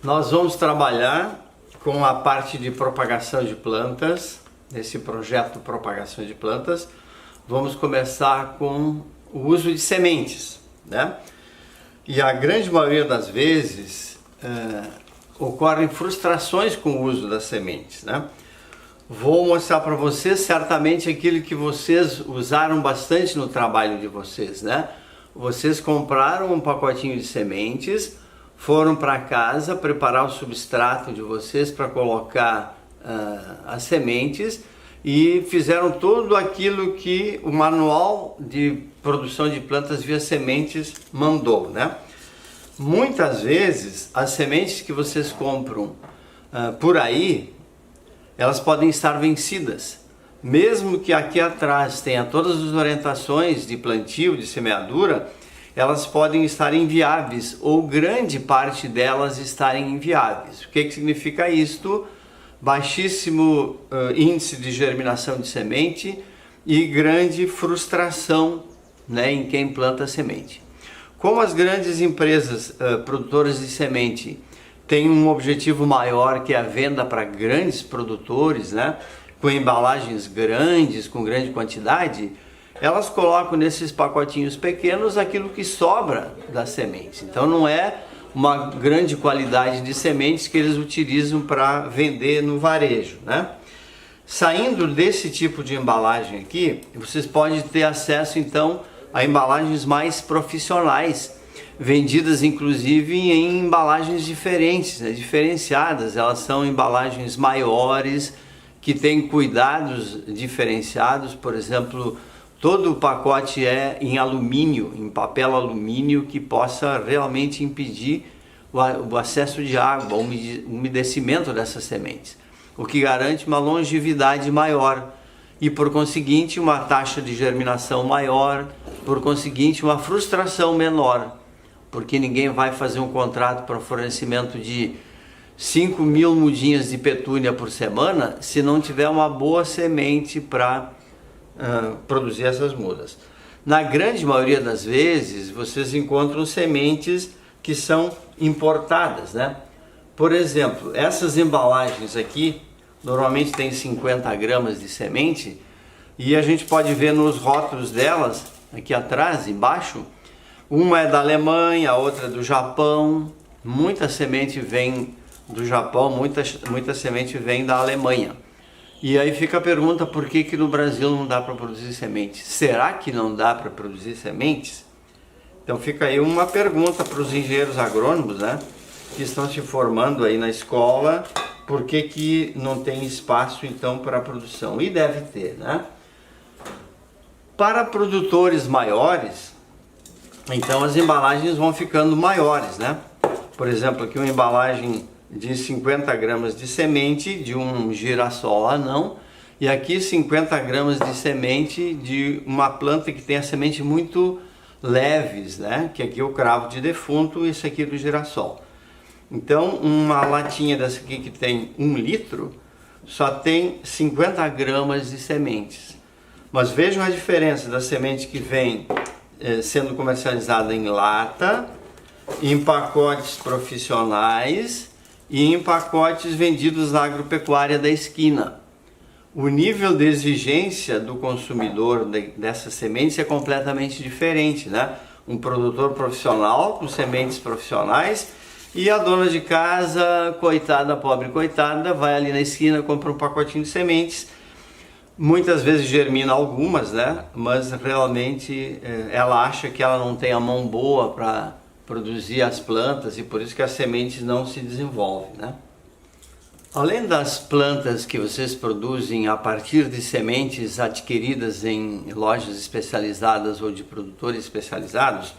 Nós vamos trabalhar com a parte de propagação de plantas, nesse projeto Propagação de Plantas. Vamos começar com o uso de sementes, né? E a grande maioria das vezes ocorrem frustrações com o uso das sementes, né? Vou mostrar para vocês certamente aquilo que vocês usaram bastante no trabalho de vocês, né? Vocês compraram um pacotinho de sementes, foram para casa preparar o substrato de vocês para colocar as sementes e fizeram tudo aquilo que o manual de produção de plantas via sementes mandou, né? Muitas vezes as sementes que vocês compram por aí, elas podem estar vencidas. Mesmo que aqui atrás tenha todas as orientações de plantio, de semeadura, elas podem estar inviáveis ou grande parte delas estarem inviáveis. O que significa isto? Baixíssimo índice de germinação de semente e grande frustração, né, em quem planta semente. Como as grandes empresas produtoras de semente têm um objetivo maior, que é a venda para grandes produtores, né, com embalagens grandes, com grande quantidade, elas colocam nesses pacotinhos pequenos aquilo que sobra das sementes. Então não é uma grande qualidade de sementes que eles utilizam para vender no varejo, né? Saindo desse tipo de embalagem aqui, vocês podem ter acesso então a embalagens mais profissionais, vendidas inclusive em embalagens diferentes, né, diferenciadas. Elas são embalagens maiores, que têm cuidados diferenciados. Por exemplo, todo o pacote é em alumínio, em papel alumínio, que possa realmente impedir o acesso de água, o umedecimento dessas sementes, o que garante uma longevidade maior e, por conseguinte, uma taxa de germinação maior, por conseguinte, uma frustração menor, porque ninguém vai fazer um contrato para fornecimento de 5.000 mudinhas de petúnia por semana se não tiver uma boa semente para produzir essas mudas. Na grande maioria das vezes, vocês encontram sementes que são importadas, né? Por exemplo, essas embalagens aqui, normalmente tem 50 gramas de semente, e a gente pode ver nos rótulos delas, aqui atrás, embaixo, uma é da Alemanha, a outra é do Japão. Muita semente vem do Japão, muita semente vem da Alemanha. E aí fica a pergunta, por que no Brasil não dá para produzir sementes? Será que não dá para produzir sementes? Então fica aí uma pergunta para os engenheiros agrônomos, né, que estão se formando aí na escola, por que não tem espaço então para a produção? E deve ter, né? Para produtores maiores, então as embalagens vão ficando maiores, né? Por exemplo, aqui uma embalagem de 50 gramas de semente de um girassol anão, e aqui 50 gramas de semente de uma planta que tem a semente muito leves, né? Que aqui é o cravo de defunto, e esse aqui é do girassol. Então uma latinha dessa aqui que tem 1 litro só tem 50 gramas de sementes. Mas vejam a diferença da semente que vem sendo comercializada em lata, em pacotes profissionais e em pacotes vendidos na agropecuária da esquina. O nível de exigência do consumidor dessas sementes é completamente diferente, né? Um produtor profissional com sementes profissionais, e a dona de casa, coitada, pobre coitada, vai ali na esquina, compra um pacotinho de sementes. Muitas vezes germina algumas, né? Mas realmente ela acha que ela não tem a mão boa para produzir as plantas, e por isso que as sementes não se desenvolvem, né? Além das plantas que vocês produzem a partir de sementes adquiridas em lojas especializadas ou de produtores especializados,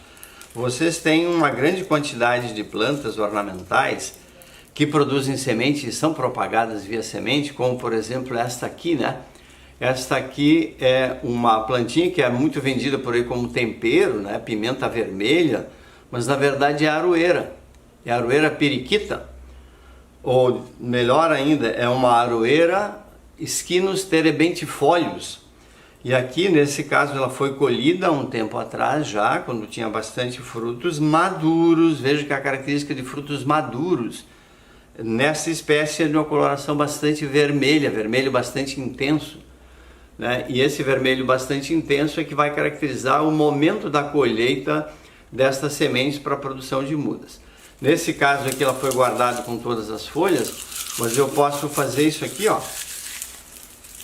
vocês têm uma grande quantidade de plantas ornamentais que produzem semente e são propagadas via semente, como por exemplo esta aqui, né? Esta aqui é uma plantinha que é muito vendida por aí como tempero, né? Pimenta vermelha, mas na verdade é aroeira periquita, ou melhor ainda, é uma aroeira Schinus terebentifolia. E aqui nesse caso ela foi colhida há um tempo atrás já, quando tinha bastante frutos maduros. Veja que a característica de frutos maduros nessa espécie é de uma coloração bastante vermelha, vermelho bastante intenso, né? E esse vermelho bastante intenso é que vai caracterizar o momento da colheita destas sementes para a produção de mudas. Nesse caso aqui ela foi guardada com todas as folhas, mas eu posso fazer isso aqui, ó,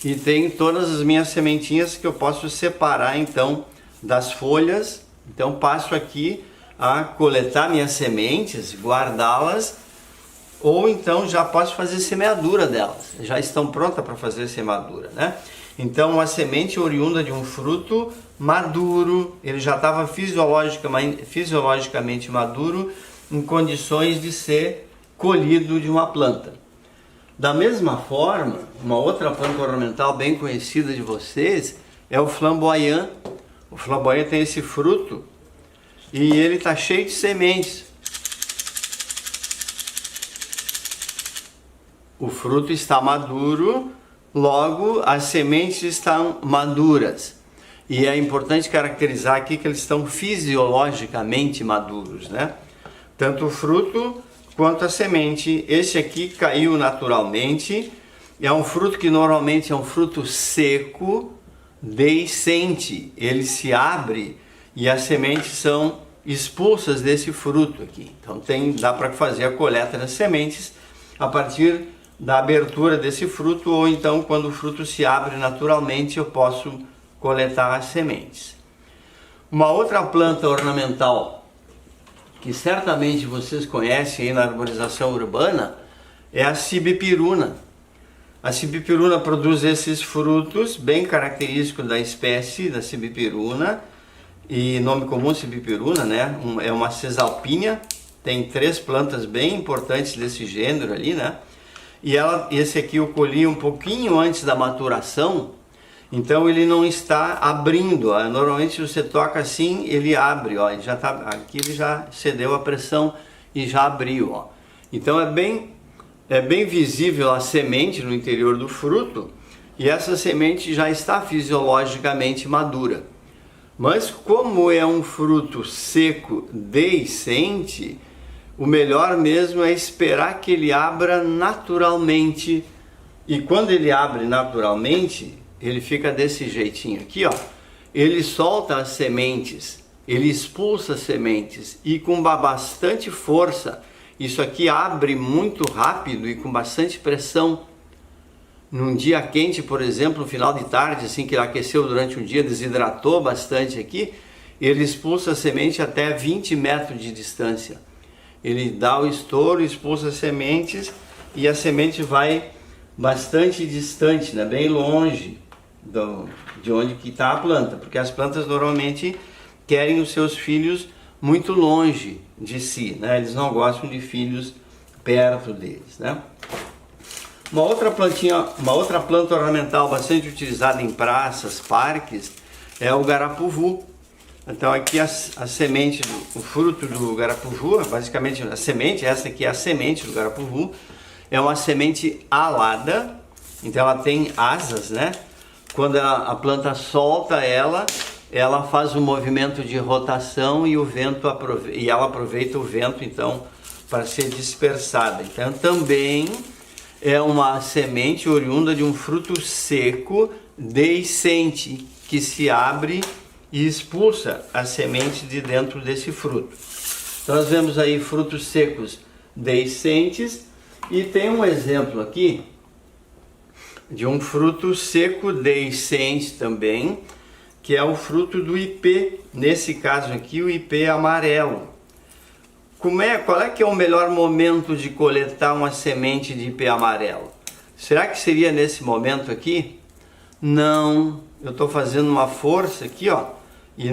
e tem todas as minhas sementinhas que eu posso separar então das folhas. Então passo aqui a coletar minhas sementes, guardá-las, ou então já posso fazer semeadura delas, já estão prontas para fazer semeadura, né? Então a semente oriunda de um fruto maduro, ele já estava fisiologicamente maduro, em condições de ser colhido de uma planta. Da mesma forma, uma outra planta ornamental bem conhecida de vocês é o flamboyant. O flamboyant tem esse fruto e ele está cheio de sementes. O fruto está maduro, logo as sementes estão maduras. E é importante caracterizar aqui que eles estão fisiologicamente maduros, né? Tanto o fruto quanto a semente. Esse aqui caiu naturalmente. É um fruto que normalmente é um fruto seco, deiscente. Ele se abre e as sementes são expulsas desse fruto aqui. Então dá para fazer a coleta das sementes a partir da abertura desse fruto, ou então quando o fruto se abre naturalmente eu posso coletar as sementes. Uma outra planta ornamental que certamente vocês conhecem aí na arborização urbana é a cibipiruna. A cibipiruna produz esses frutos bem característicos da espécie da cibipiruna, e nome comum cibipiruna, né? É uma cesalpínia, tem 3 plantas bem importantes desse gênero ali, né? E esse aqui eu colhi um pouquinho antes da maturação, então ele não está abrindo, ó. Normalmente se você toca assim, ele abre, ó. Aqui ele já cedeu a pressão e já abriu, ó. Então é bem visível a semente no interior do fruto, e essa semente já está fisiologicamente madura. Mas como é um fruto seco deiscente, o melhor mesmo é esperar que ele abra naturalmente. E quando ele abre naturalmente, ele fica desse jeitinho aqui, ó. Ele solta as sementes, ele expulsa as sementes e com bastante força. Isso aqui abre muito rápido e com bastante pressão. Num dia quente, por exemplo, no final de tarde, assim que ele aqueceu durante o dia, desidratou bastante aqui, ele expulsa a semente até 20 metros de distância. Ele dá o estouro, expulsa as sementes e a semente vai bastante distante, né? Bem longe de onde que está a planta, porque as plantas normalmente querem os seus filhos muito longe de si, né? Eles não gostam de filhos perto deles, né? Uma outra planta ornamental bastante utilizada em praças, parques, é o garapuvu. Então aqui a semente, o fruto do garapuvu, basicamente a semente, essa aqui é a semente do garapuvu, é uma semente alada, então ela tem asas, né? Quando a planta solta ela faz um movimento de rotação e ela aproveita o vento então para ser dispersada. Então também é uma semente oriunda de um fruto seco deiscente que se abre e expulsa a semente de dentro desse fruto. Então, nós vemos aí frutos secos deiscentes, e tem um exemplo aqui de um fruto seco deiscente também, que é o fruto do ipê. Nesse caso aqui, o ipê amarelo. Qual é que é o melhor momento de coletar uma semente de ipê amarelo? Será que seria nesse momento aqui? Não, eu estou fazendo uma força aqui, ó, e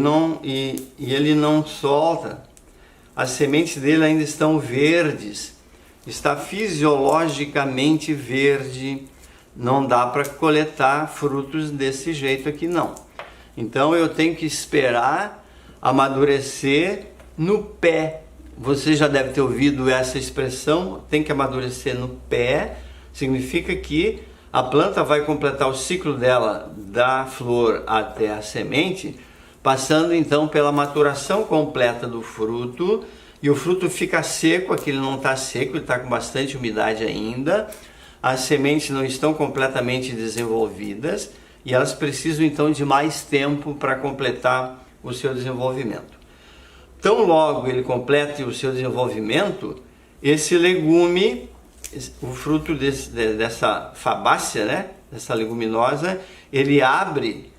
ele não solta. As sementes dele ainda estão verdes, está fisiologicamente verde, não dá para coletar frutos desse jeito aqui não. Então eu tenho que esperar amadurecer no pé. Você já deve ter ouvido essa expressão, tem que amadurecer no pé. Significa que a planta vai completar o ciclo dela da flor até a semente, passando então pela maturação completa do fruto e o fruto fica seco. Aqui ele não está seco, ele está com bastante umidade ainda. As sementes não estão completamente desenvolvidas e elas precisam então de mais tempo para completar o seu desenvolvimento. Tão logo ele complete o seu desenvolvimento, esse legume, o fruto dessa fabácea, né, dessa leguminosa, ele abre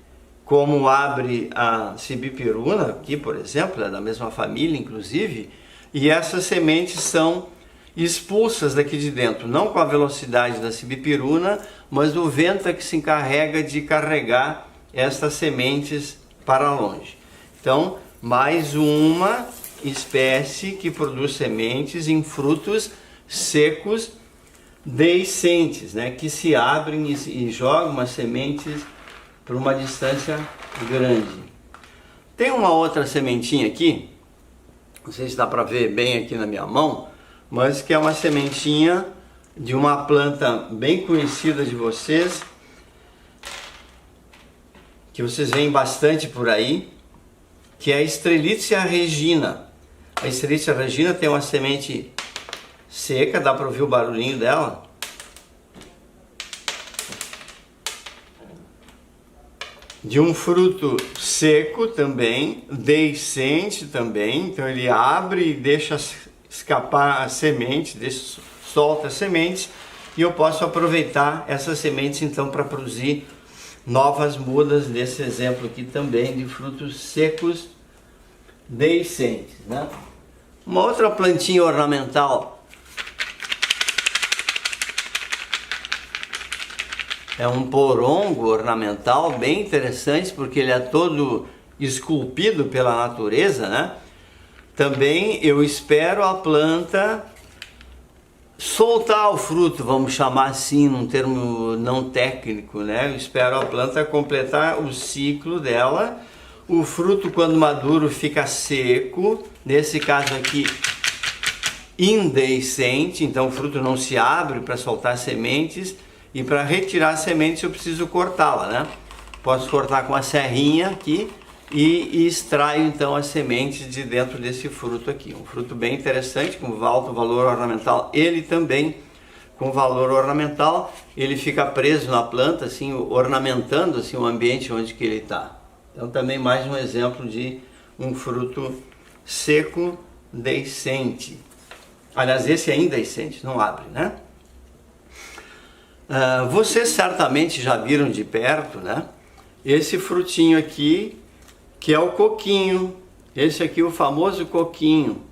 como abre a sibipiruna, aqui por exemplo, é da mesma família inclusive, e essas sementes são expulsas daqui de dentro, não com a velocidade da sibipiruna, mas o vento é que se encarrega de carregar estas sementes para longe. Então, mais uma espécie que produz sementes em frutos secos deiscentes, né, que se abrem e jogam as sementes para uma distância grande. Tem uma outra sementinha aqui, não sei se dá para ver bem aqui na minha mão, mas que é uma sementinha de uma planta bem conhecida de vocês, que vocês veem bastante por aí, que é a Strelitzia regina. A Strelitzia regina tem uma semente seca, dá para ouvir o barulhinho dela. De um fruto seco também, deiscente também, então ele abre e deixa escapar as sementes, solta as sementes, e eu posso aproveitar essas sementes então para produzir novas mudas, desse exemplo aqui também de frutos secos deiscentes, né? Uma outra plantinha ornamental é um porongo ornamental bem interessante, porque ele é todo esculpido pela natureza, né? Também eu espero a planta soltar o fruto, vamos chamar assim, num termo não técnico, né? Eu espero a planta completar o ciclo dela. O fruto, quando maduro, fica seco, nesse caso aqui indeiscente, então o fruto não se abre para soltar sementes, e para retirar as sementes eu preciso cortá-la, né? Posso cortar com a serrinha aqui e extraio então as sementes de dentro desse fruto aqui. Um fruto bem interessante, com alto valor ornamental. Ele também com valor ornamental, ele fica preso na planta, assim, ornamentando assim, o ambiente onde que ele está. Então também mais um exemplo de um fruto seco deiscente. Aliás, esse é indeiscente, não abre, né? Vocês certamente já viram de perto, né? Esse frutinho aqui, que é o coquinho. Esse aqui é o famoso coquinho.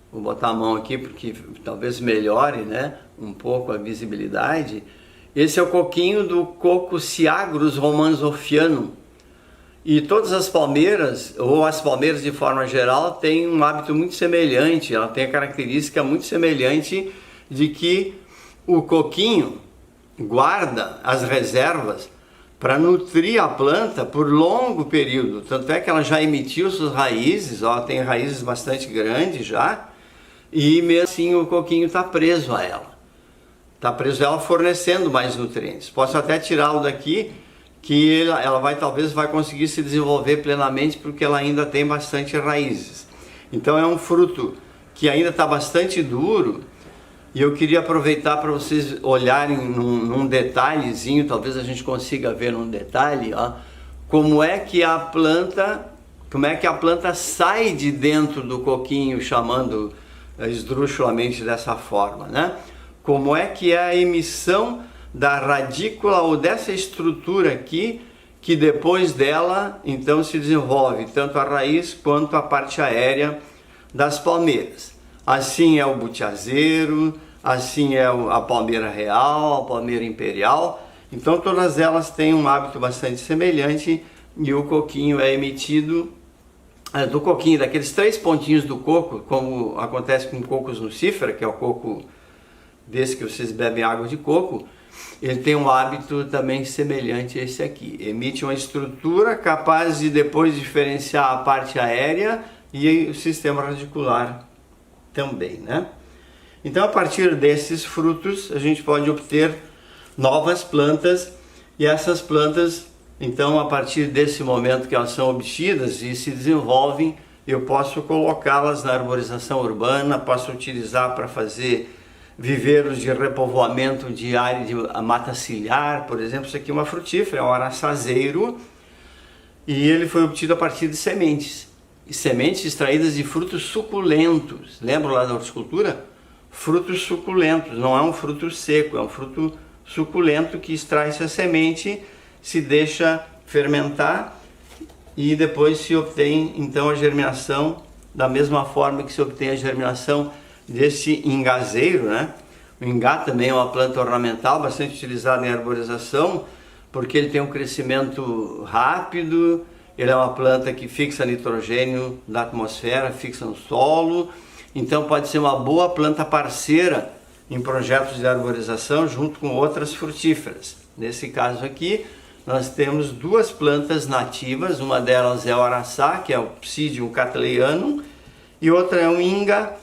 Vou botar a mão aqui porque talvez melhore, né, um pouco a visibilidade. Esse é o coquinho do Coccoceagrus romanzofianum. E todas as palmeiras, ou as palmeiras de forma geral, têm um hábito muito semelhante. Ela tem a característica muito semelhante de que o coquinho guarda as reservas para nutrir a planta por longo período. Tanto é que ela já emitiu suas raízes, ó, tem raízes bastante grandes já, e mesmo assim o coquinho está preso a ela. Está preso a ela fornecendo mais nutrientes. Posso até tirá-lo daqui, que ela talvez vai conseguir se desenvolver plenamente, porque ela ainda tem bastante raízes. Então é um fruto que ainda está bastante duro, e eu queria aproveitar para vocês olharem num detalhezinho, talvez a gente consiga ver num detalhe, ó, como é que a planta sai de dentro do coquinho, chamando esdrúxulamente dessa forma, né? Como é que é a emissão da radícula ou dessa estrutura aqui, que depois dela então se desenvolve tanto a raiz quanto a parte aérea das palmeiras. Assim é o butiazeiro, assim é a palmeira real, a palmeira imperial. Então todas elas têm um hábito bastante semelhante, e o coquinho é emitido do coquinho, daqueles 3 pontinhos do coco, como acontece com cocos nucifera, que é o coco desse que vocês bebem água de coco. Ele tem um hábito também semelhante a esse aqui. Emite uma estrutura capaz de depois diferenciar a parte aérea e o sistema radicular também, né? Então, a partir desses frutos, a gente pode obter novas plantas, e essas plantas, então, a partir desse momento que elas são obtidas e se desenvolvem, eu posso colocá-las na arborização urbana, posso utilizar para fazer viveiros de repovoamento de área de mata ciliar, por exemplo. Isso aqui é uma frutífera, é um araçazeiro, e ele foi obtido a partir de sementes. E sementes extraídas de frutos suculentos. Lembra lá da horticultura? Frutos suculentos, não é um fruto seco, é um fruto suculento que extrai-se a semente, se deixa fermentar e depois se obtém então a germinação da mesma forma que se obtém a germinação desse ingazeiro, né? O ingá também é uma planta ornamental bastante utilizada em arborização, porque ele tem um crescimento rápido, ele é uma planta que fixa nitrogênio da atmosfera, fixa no solo, então pode ser uma boa planta parceira em projetos de arborização junto com outras frutíferas. Nesse caso aqui, nós temos duas plantas nativas, uma delas é o araçá, que é o Psidium cattleyanum, e outra é um inga,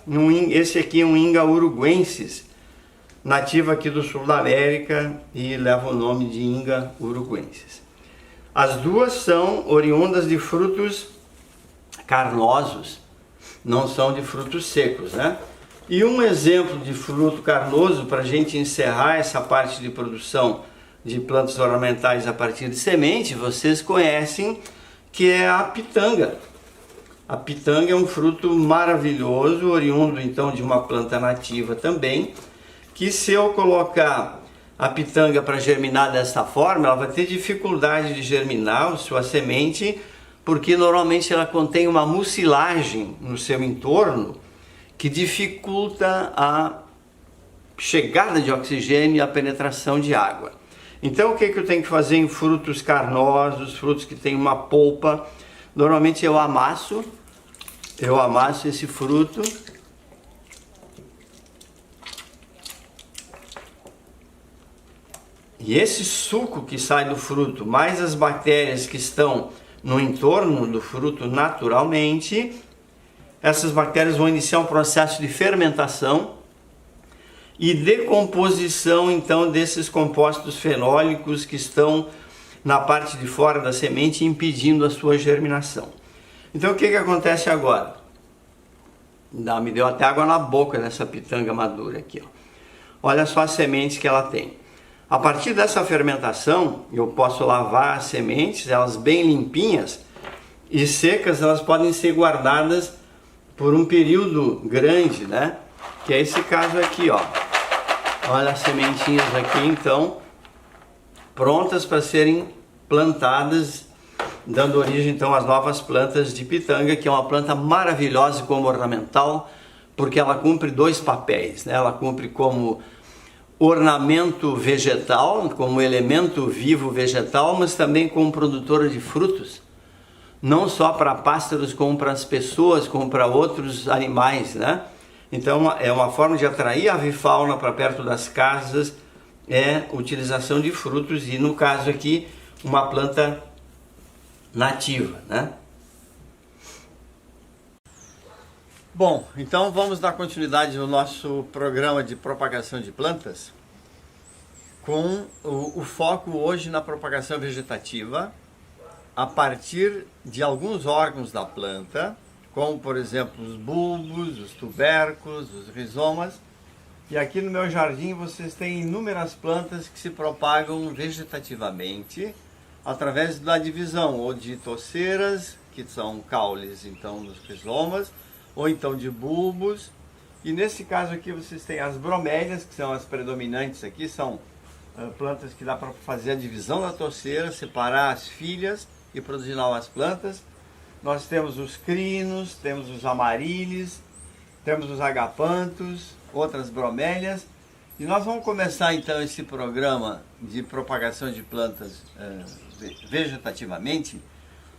esse aqui é um Inga uruguensis, nativo aqui do sul da América e leva o nome de Inga uruguensis. As duas são oriundas de frutos carnosos, não são de frutos secos, né? E um exemplo de fruto carnoso para a gente encerrar essa parte de produção de plantas ornamentais a partir de semente, vocês conhecem, que é a pitanga. A pitanga é um fruto maravilhoso, oriundo então de uma planta nativa também, que se eu colocar a pitanga para germinar dessa forma, ela vai ter dificuldade de germinar a sua semente, porque normalmente ela contém uma mucilagem no seu entorno que dificulta a chegada de oxigênio e a penetração de água. Então o que eu tenho que fazer em frutos carnosos, frutos que têm uma polpa? Normalmente eu amasso esse fruto e esse suco que sai do fruto, mais as bactérias que estão no entorno do fruto naturalmente, essas bactérias vão iniciar um processo de fermentação e decomposição então desses compostos fenólicos que estão na parte de fora da semente, impedindo a sua germinação. Então o que acontece agora? Me deu até água na boca dessa pitanga madura aqui, ó. Olha só as sementes que ela tem. A partir dessa fermentação, eu posso lavar as sementes, elas bem limpinhas e secas, elas podem ser guardadas por um período grande, né? Que é esse caso aqui, ó. Olha as sementinhas aqui, então, prontas para serem plantadas, dando origem então às novas plantas de pitanga, que é uma planta maravilhosa como ornamental, porque ela cumpre dois papéis, né? Ela cumpre como ornamento vegetal, como elemento vivo vegetal, mas também como produtora de frutos, não só para pássaros, como para as pessoas, como para outros animais, né? Então é uma forma de atrair a avifauna para perto das casas, é utilização de frutos e no caso aqui uma planta nativa, né? Bom, então vamos dar continuidade no nosso programa de propagação de plantas com o foco hoje na propagação vegetativa a partir de alguns órgãos da planta, como por exemplo os bulbos, os tubérculos, os rizomas. E aqui no meu jardim vocês têm inúmeras plantas que se propagam vegetativamente através da divisão ou de toceiras, que são caules então dos rizomas, ou então de bulbos. E nesse caso aqui vocês têm as bromélias, que são as predominantes aqui, são plantas que dá para fazer a divisão da toceira, separar as filhas e produzir novas plantas. Nós temos os crinos, temos os amarílis, temos os agapantos, outras bromélias. E nós vamos começar então esse programa de propagação de plantas vegetativamente.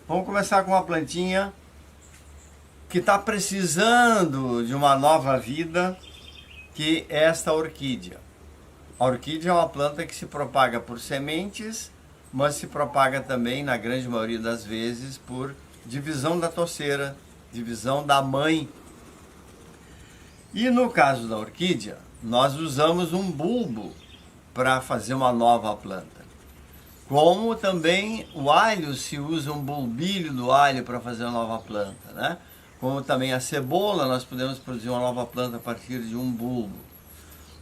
Vamos começar com uma plantinha que está precisando de uma nova vida, que é esta orquídea. A orquídea é uma planta que se propaga por sementes, mas se propaga também, na grande maioria das vezes, por divisão da toceira, divisão da mãe. E no caso da orquídea, nós usamos um bulbo para fazer uma nova planta. Como também o alho, se usa um bulbilho do alho para fazer uma nova planta, né? como também a cebola, nós podemos produzir uma nova planta a partir de um bulbo.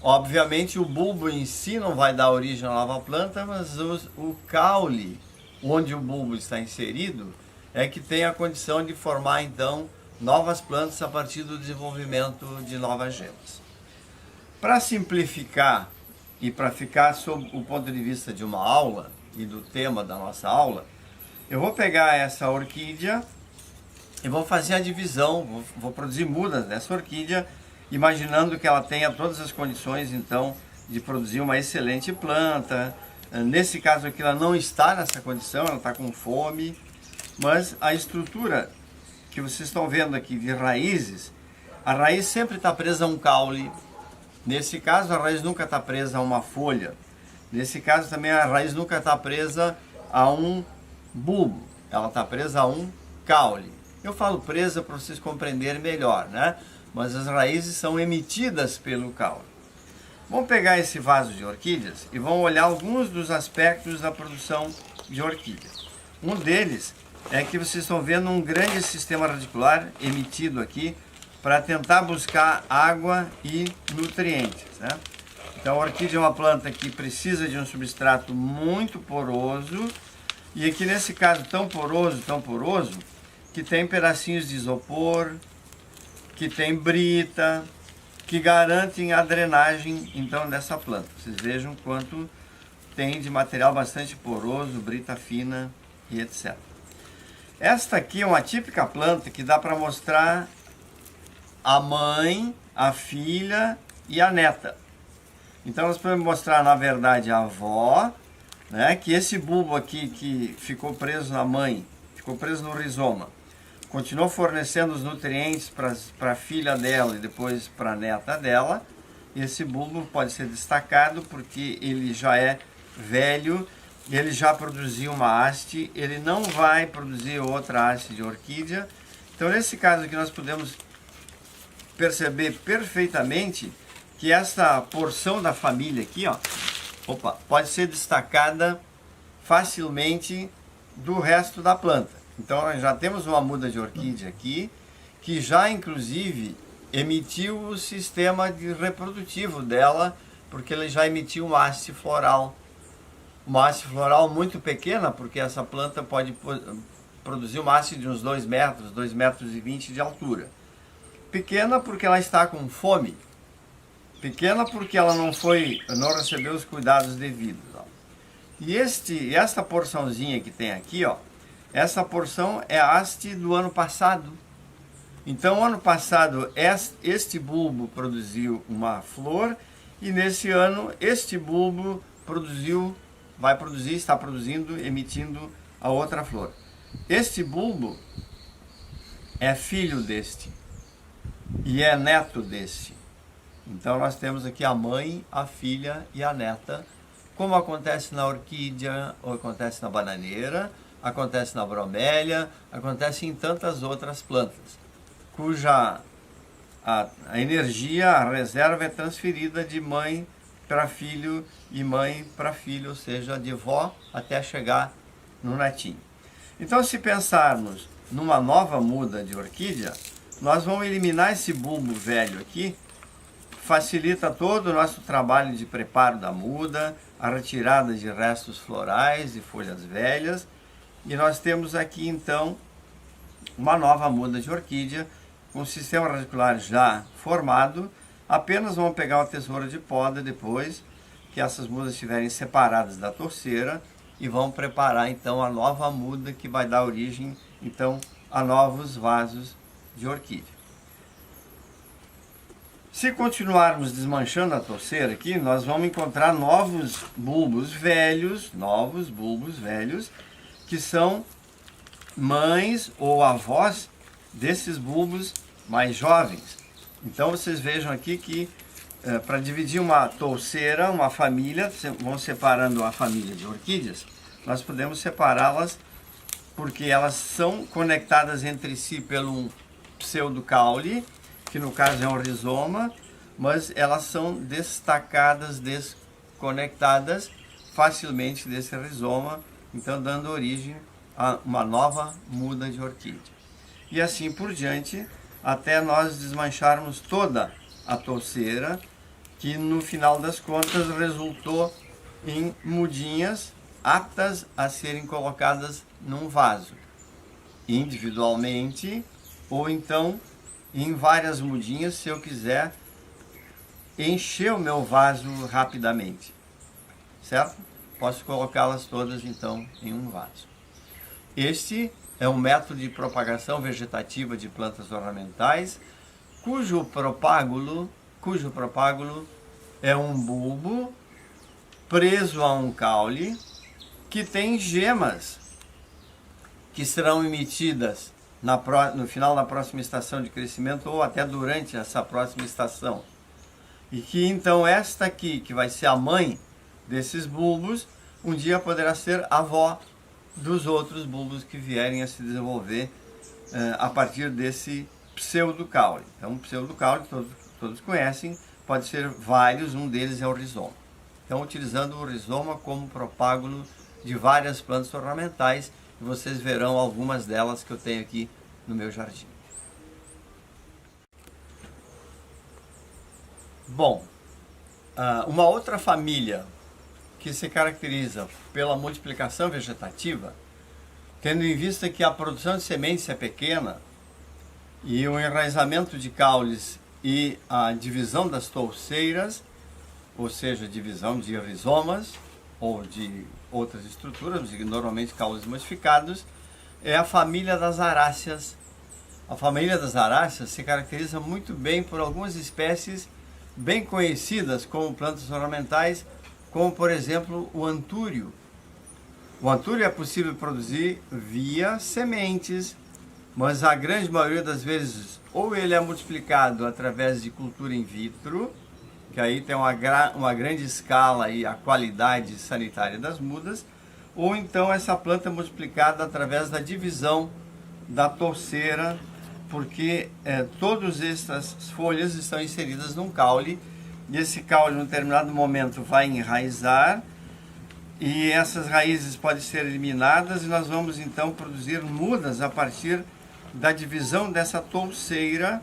Obviamente o bulbo em si não vai dar origem à nova planta, mas o caule, onde o bulbo está inserido, é que tem a condição de formar então novas plantas a partir do desenvolvimento de novas gemas. Para simplificar e para ficar sob o ponto de vista de uma aula e do tema da nossa aula, eu vou pegar essa orquídea e vou fazer a divisão, vou produzir mudas dessa orquídea, imaginando que ela tenha todas as condições então de produzir uma excelente planta. Nesse caso aqui ela não está nessa condição, ela está com fome, mas a estrutura que vocês estão vendo aqui de raízes, a raiz sempre está presa a um caule. Nesse caso a raiz nunca está presa a uma folha. Nesse caso também a raiz nunca está presa a um bulbo, ela está presa a um caule. Eu falo presa para vocês compreenderem melhor, né? Mas as raízes são emitidas pelo caule. Vamos pegar esse vaso de orquídeas e vamos olhar alguns dos aspectos da produção de orquídeas. Um deles é que vocês estão vendo um grande sistema radicular emitido aqui para tentar buscar água e nutrientes, né? Então a orquídea é uma planta que precisa de um substrato muito poroso, e aqui nesse caso tão poroso, que tem pedacinhos de isopor, que tem brita, que garantem a drenagem então dessa planta. Vocês vejam quanto tem de material bastante poroso, brita fina e etc. Esta aqui é uma típica planta que dá para mostrar a mãe, a filha e a neta. Então nós podemos mostrar na verdade a avó, né, que esse bulbo aqui que ficou preso na mãe, ficou preso no rizoma, continuou fornecendo os nutrientes para a filha dela e depois para a neta dela. E esse bulbo pode ser destacado porque ele já é velho, ele já produziu uma haste, ele não vai produzir outra haste de orquídea. Então nesse caso aqui nós podemos perceber perfeitamente que essa porção da família aqui, ó, pode ser destacada facilmente do resto da planta. Então nós já temos uma muda de orquídea aqui, que já inclusive emitiu o sistema reprodutivo dela, porque ele já emitiu uma haste floral. Uma haste floral muito pequena, porque essa planta pode produzir uma haste de uns 2 metros, 2,20 metros de altura. Pequena porque ela está com fome. Pequena porque ela não recebeu os cuidados devidos. Ó. E esta porçãozinha que tem aqui, ó, essa porção é a haste do ano passado. Então, ano passado, este bulbo produziu uma flor, e nesse ano, este bulbo está produzindo, emitindo a outra flor. Este bulbo é filho deste e é neto deste. Então, nós temos aqui a mãe, a filha e a neta, como acontece na orquídea, ou acontece na bananeira, acontece na bromélia, acontece em tantas outras plantas, cuja a energia, a reserva é transferida de mãe para filho e mãe para filho, ou seja, de vó até chegar no netinho. Então, se pensarmos numa nova muda de orquídea, nós vamos eliminar esse bulbo velho aqui, facilita todo o nosso trabalho de preparo da muda, a retirada de restos florais e folhas velhas, e nós temos aqui então uma nova muda de orquídea com o sistema radicular já formado. Apenas vamos pegar uma tesoura de poda depois que essas mudas estiverem separadas da torceira e vamos preparar então a nova muda que vai dar origem então a novos vasos de orquídea. Se continuarmos desmanchando a torceira aqui, nós vamos encontrar novos bulbos velhos, que são mães ou avós desses bulbos mais jovens. Então vocês vejam aqui que para dividir uma torceira, uma família, vão separando a família de orquídeas, nós podemos separá-las porque elas são conectadas entre si pelo pseudocaule, que no caso é um rizoma, mas elas são destacadas, desconectadas facilmente desse rizoma, então dando origem a uma nova muda de orquídea. e assim por diante, até nós desmancharmos toda a touceira, que no final das contas resultou em mudinhas aptas a serem colocadas num vaso, individualmente, ou então em várias mudinhas, se eu quiser encher o meu vaso rapidamente, certo? Posso colocá-las todas então em um vaso. Este é um método de propagação vegetativa de plantas ornamentais, cujo propágulo é um bulbo preso a um caule que tem gemas que serão emitidas no final da próxima estação de crescimento ou até durante essa próxima estação. E que então esta aqui, que vai ser a mãe desses bulbos, um dia poderá ser avó dos outros bulbos que vierem a se desenvolver a partir desse pseudocaule. Então, o pseudocaule, todos conhecem, pode ser vários, um deles é o rizoma. Então, utilizando o rizoma como propágulo de várias plantas ornamentais, e vocês verão algumas delas que eu tenho aqui no meu jardim. Bom, uma outra família que se caracteriza pela multiplicação vegetativa, tendo em vista que a produção de sementes é pequena e o enraizamento de caules e a divisão das touceiras, ou seja, divisão de rizomas ou de outras estruturas, normalmente caules modificados, é a família das aráceas. A família das aráceas se caracteriza muito bem por algumas espécies bem conhecidas como plantas ornamentais, como por exemplo o antúrio. O antúrio é possível produzir via sementes, mas a grande maioria das vezes ou ele é multiplicado através de cultura in vitro, que aí tem uma grande escala e a qualidade sanitária das mudas, ou então essa planta é multiplicada através da divisão da touceira, porque todas essas folhas estão inseridas num caule, e esse caule, em um determinado momento, vai enraizar, e essas raízes podem ser eliminadas, e nós vamos então produzir mudas a partir da divisão dessa touceira,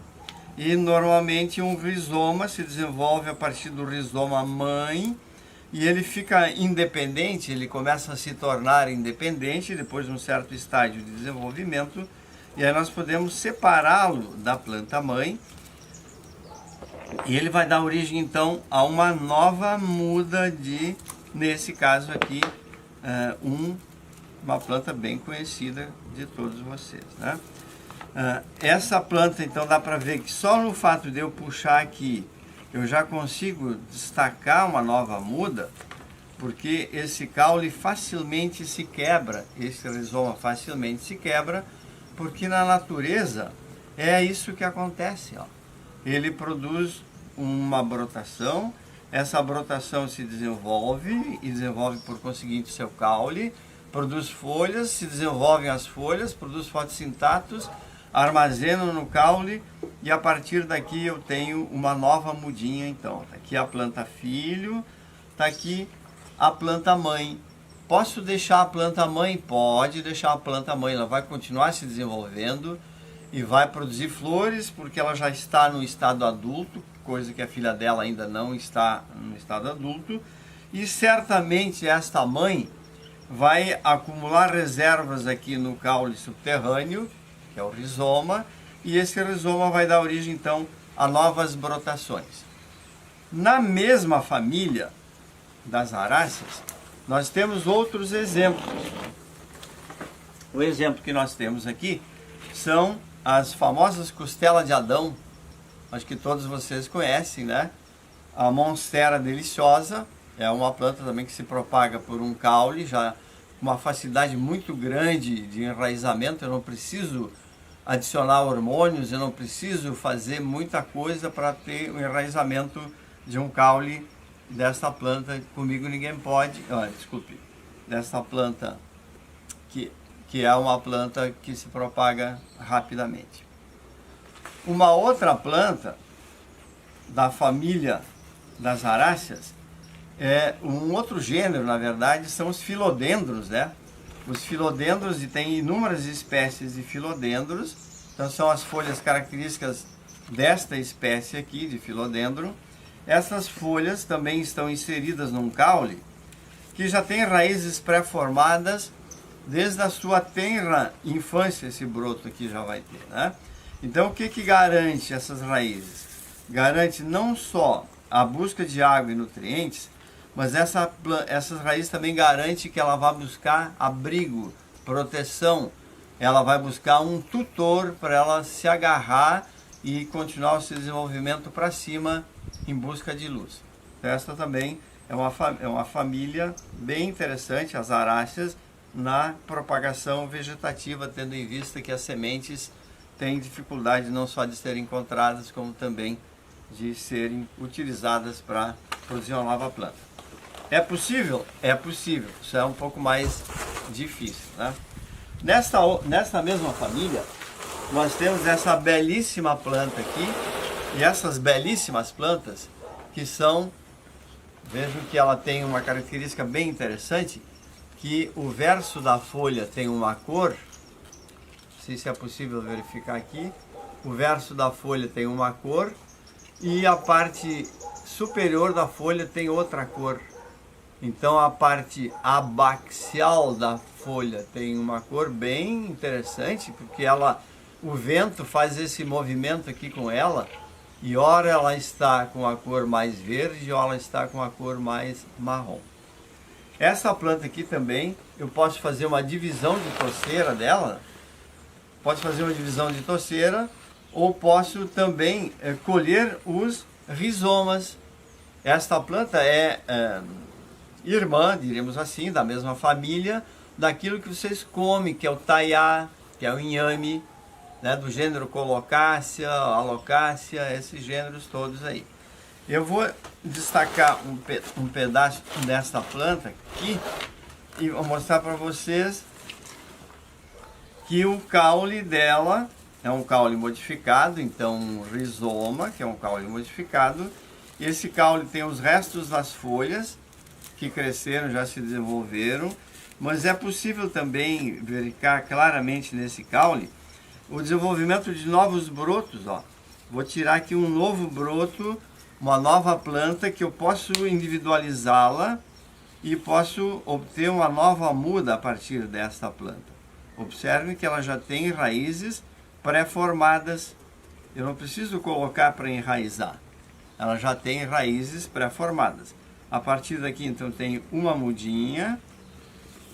e normalmente um rizoma se desenvolve a partir do rizoma mãe, e ele fica independente, ele começa a se tornar independente depois de um certo estágio de desenvolvimento, e aí nós podemos separá-lo da planta mãe, e ele vai dar origem então a uma nova muda de, nesse caso aqui, uma planta bem conhecida de todos vocês, né? Essa planta então dá para ver que só no fato de eu puxar aqui eu já consigo destacar uma nova muda, porque esse caule facilmente se quebra, esse rizoma facilmente se quebra, porque na natureza é isso que acontece, ó. Ele produz uma brotação, essa brotação se desenvolve e desenvolve por conseguinte seu caule, produz folhas, se desenvolvem as folhas, produz fotossintatos, armazenam no caule, e a partir daqui eu tenho uma nova mudinha. Então, tá aqui a planta filho, tá aqui a planta mãe. Posso deixar a planta mãe? Pode deixar a planta mãe, ela vai continuar se desenvolvendo e vai produzir flores, porque ela já está no estado adulto, coisa que a filha dela ainda não está no estado adulto, e certamente esta mãe vai acumular reservas aqui no caule subterrâneo, que é o rizoma, e esse rizoma vai dar origem então a novas brotações. Na mesma família das aráceas, nós temos outros exemplos. O exemplo que nós temos aqui são as famosas costelas de Adão, acho que todos vocês conhecem, né? A Monstera deliciosa é uma planta também que se propaga por um caule, já uma facilidade muito grande de enraizamento. Eu não preciso adicionar hormônios, eu não preciso fazer muita coisa para ter o enraizamento de um caule desta planta. Comigo ninguém pode, desta planta que é uma planta que se propaga rapidamente. Uma outra planta da família das aráceas é um outro gênero, na verdade, são os filodendros, né? Os filodendros, e tem inúmeras espécies de filodendros, Então são as folhas características desta espécie aqui de Philodendron. Essas folhas também estão inseridas num caule que já tem raízes pré-formadas desde a sua tenra infância. Esse broto aqui já vai ter, né? Então o que que garante essas raízes? Garante não só a busca de água e nutrientes, mas essas raízes também garante que ela vai buscar abrigo, proteção. Ela vai buscar um tutor para ela se agarrar e continuar o seu desenvolvimento para cima em busca de luz. Esta também é uma família bem interessante, as aráceas, na propagação vegetativa, tendo em vista que as sementes têm dificuldade não só de serem encontradas, como também de serem utilizadas para produzir uma nova planta. É possível? É possível. Isso é um pouco mais difícil, né? Nesta mesma família, nós temos essa belíssima planta aqui, e essas belíssimas plantas que são, vejam que ela tem uma característica bem interessante, que o verso da folha tem uma cor, não sei se é possível verificar aqui, o verso da folha tem uma cor e a parte superior da folha tem outra cor. Então a parte abaxial da folha tem uma cor bem interessante, porque o vento faz esse movimento aqui com ela, e ora ela está com a cor mais verde, ora ela está com a cor mais marrom. Essa planta aqui também, eu posso fazer uma divisão de toceira dela, ou posso também colher os rizomas. Esta planta é irmã, diríamos assim, da mesma família, daquilo que vocês comem, que é o taiá, que é o inhame, né, do gênero Colocácea, Alocácea, esses gêneros todos aí. Eu vou destacar um pedaço desta planta aqui e vou mostrar para vocês que o caule dela é um caule modificado, então um rizoma, que é um caule modificado. Esse caule tem os restos das folhas que cresceram, já se desenvolveram, mas é possível também verificar claramente nesse caule o desenvolvimento de novos brotos, ó. Vou tirar aqui um novo broto, uma nova planta que eu posso individualizá-la e posso obter uma nova muda a partir desta planta. Observe que ela já tem raízes pré-formadas. Eu não preciso colocar para enraizar. Ela já tem raízes pré-formadas. A partir daqui, então, tem uma mudinha.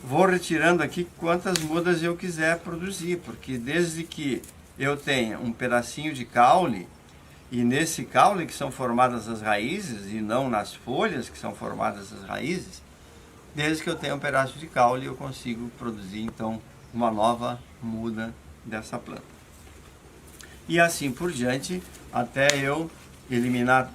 Vou retirando aqui quantas mudas eu quiser produzir, porque desde que eu tenha um pedacinho de caule, e nesse caule que são formadas as raízes, e não nas folhas que são formadas as raízes, desde que eu tenha um pedaço de caule, eu consigo produzir, então, uma nova muda dessa planta. E assim por diante, até eu eliminar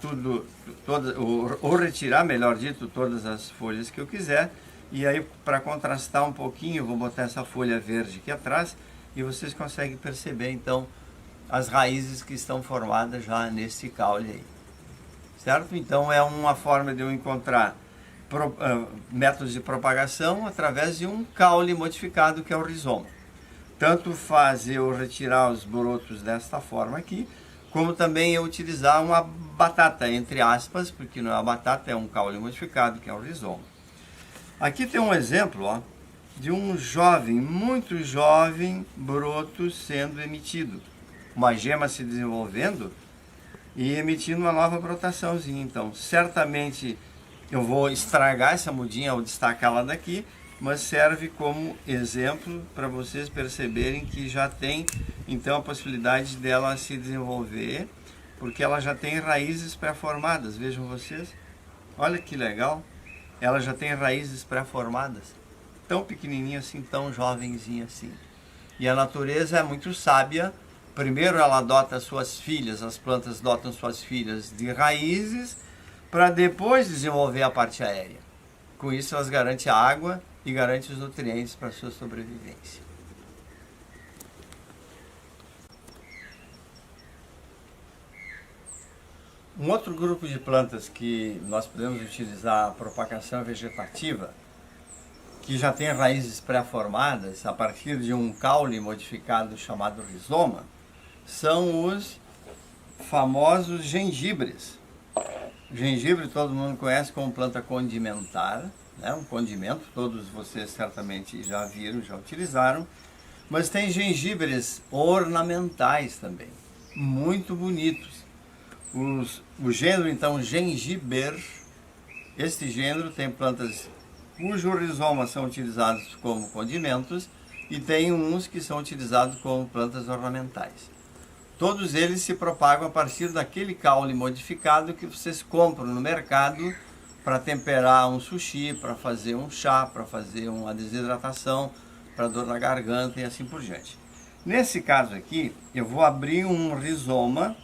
ou retirar, melhor dito, todas as folhas que eu quiser. E aí, para contrastar um pouquinho, eu vou botar essa folha verde aqui atrás e vocês conseguem perceber, então, as raízes que estão formadas já nesse caule aí. Certo? Então, é uma forma de eu encontrar métodos de propagação através de um caule modificado, que é o rizoma. Tanto faz eu retirar os brotos desta forma aqui, como também eu utilizar uma batata, entre aspas, porque não é uma batata, é um caule modificado, que é o rizoma. Aqui tem um exemplo, ó, de um jovem, muito jovem, broto sendo emitido. Uma gema se desenvolvendo e emitindo uma nova brotaçãozinha. Então, certamente eu vou estragar essa mudinha ao destacá-la daqui, mas serve como exemplo para vocês perceberem que já tem, então, a possibilidade dela se desenvolver, porque ela já tem raízes pré-formadas. Vejam vocês, olha que legal. Ela já tem raízes pré-formadas, tão pequenininha assim, tão jovenzinha assim. E a natureza é muito sábia. Primeiro ela adota suas filhas, as plantas adotam suas filhas de raízes, para depois desenvolver a parte aérea. Com isso elas garantem a água e garantem os nutrientes para a sua sobrevivência. Um outro grupo de plantas que nós podemos utilizar a propagação vegetativa, que já tem raízes pré-formadas a partir de um caule modificado chamado rizoma, são os famosos gengibres. O gengibre todo mundo conhece como planta condimentar, né? Um condimento, todos vocês certamente já viram, já utilizaram. Mas tem gengibres ornamentais também, muito bonitos. O gênero, então, gengiber, este gênero tem plantas cujos rizomas são utilizados como condimentos e tem uns que são utilizados como plantas ornamentais. Todos eles se propagam a partir daquele caule modificado que vocês compram no mercado para temperar um sushi, para fazer um chá, para fazer uma desidratação, para dor na garganta e assim por diante. Nesse caso aqui, eu vou abrir um rizoma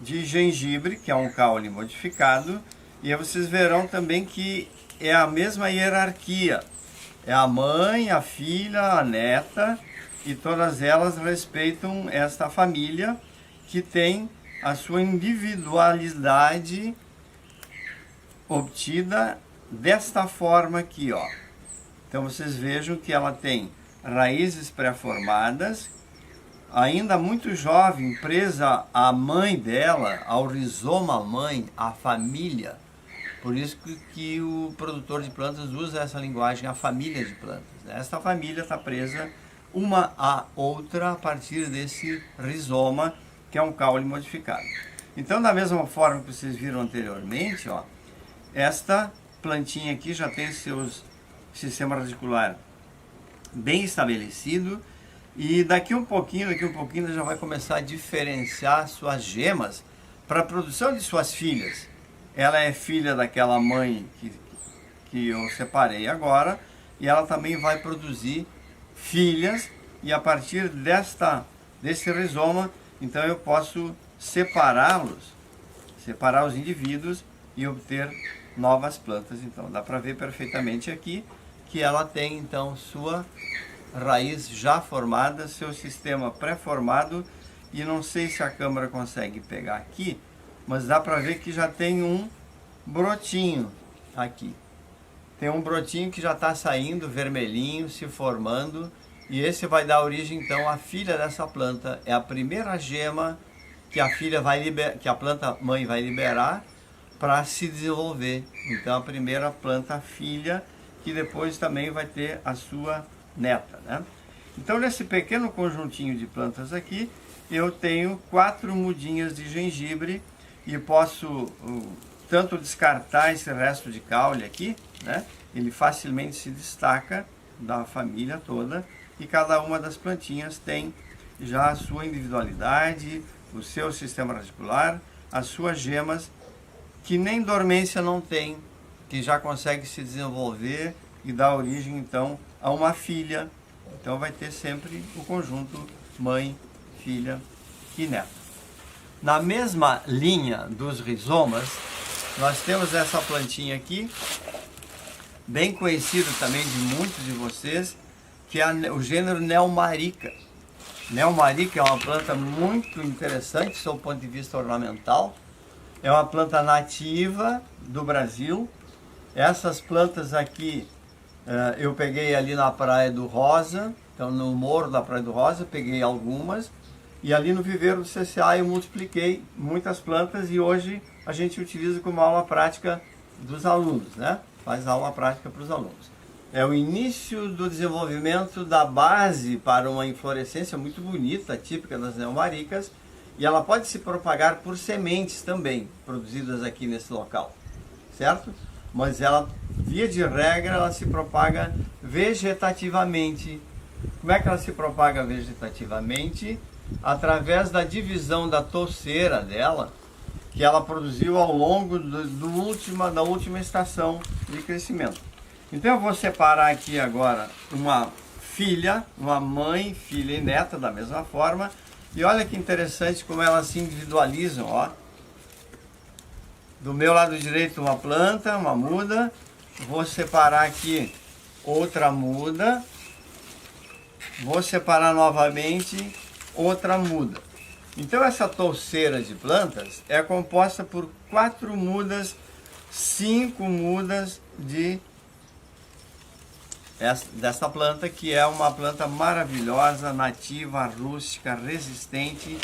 de gengibre, que é um caule modificado, e aí vocês verão também que é a mesma hierarquia. É a mãe, a filha, a neta, e todas elas respeitam esta família que tem a sua individualidade obtida desta forma aqui, ó. Então vocês vejam que ela tem raízes pré-formadas, ainda muito jovem, presa à mãe dela, ao rizoma mãe, à família. Por isso que o produtor de plantas usa essa linguagem, a família de plantas. Esta família está presa uma à outra a partir desse rizoma, que é um caule modificado. Então, da mesma forma que vocês viram anteriormente, ó, esta plantinha aqui já tem seu sistema radicular bem estabelecido e daqui um pouquinho ela já vai começar a diferenciar suas gemas para a produção de suas filhas. Ela é filha daquela mãe que eu separei agora e ela também vai produzir filhas e a partir desse rizoma, então eu posso separar os indivíduos e obter novas plantas. Então dá para ver perfeitamente aqui que ela tem então sua raiz já formada, seu sistema pré-formado, e não sei se a câmera consegue pegar aqui, mas dá para ver que já tem um brotinho aqui. Tem um brotinho que já está saindo vermelhinho, se formando, e esse vai dar origem então à filha dessa planta. É a primeira gema que a planta mãe vai liberar para se desenvolver. Então a primeira planta filha que depois também vai ter a sua neta, né? Então nesse pequeno conjuntinho de plantas aqui eu tenho 4 mudinhas de gengibre e posso tanto descartar esse resto de caule aqui, né? Ele facilmente se destaca da família toda e cada uma das plantinhas tem já a sua individualidade, o seu sistema radicular, as suas gemas, que nem dormência não tem, que já consegue se desenvolver e dar origem então a uma filha. Então vai ter sempre o conjunto mãe, filha e neta. Na mesma linha dos rizomas, nós temos essa plantinha aqui, bem conhecido também de muitos de vocês, que é o gênero Neomarica. Neomarica é uma planta muito interessante sob o ponto de vista ornamental. É uma planta nativa do Brasil. Essas plantas aqui eu peguei ali na Praia do Rosa, então no morro da Praia do Rosa, peguei algumas. E ali no viveiro do CCA eu multipliquei muitas plantas e hoje a gente utiliza como aula prática dos alunos, né? Faz aula prática para os alunos. É o início do desenvolvimento da base para uma inflorescência muito bonita, típica das neomaricas, e ela pode se propagar por sementes também, produzidas aqui nesse local, certo? Mas ela, via de regra, ela se propaga vegetativamente. Como é que ela se propaga vegetativamente? Através da divisão da touceira dela, que ela produziu ao longo da última estação de crescimento. Então eu vou separar aqui agora uma filha, uma mãe, filha e neta da mesma forma. E olha que interessante como elas se individualizam, ó. Do meu lado direito uma planta, uma muda. Vou separar aqui outra muda. Vou separar novamente outra muda. Então essa touceira de plantas é composta por 4 mudas, 5 mudas desta planta, que é uma planta maravilhosa, nativa, rústica, resistente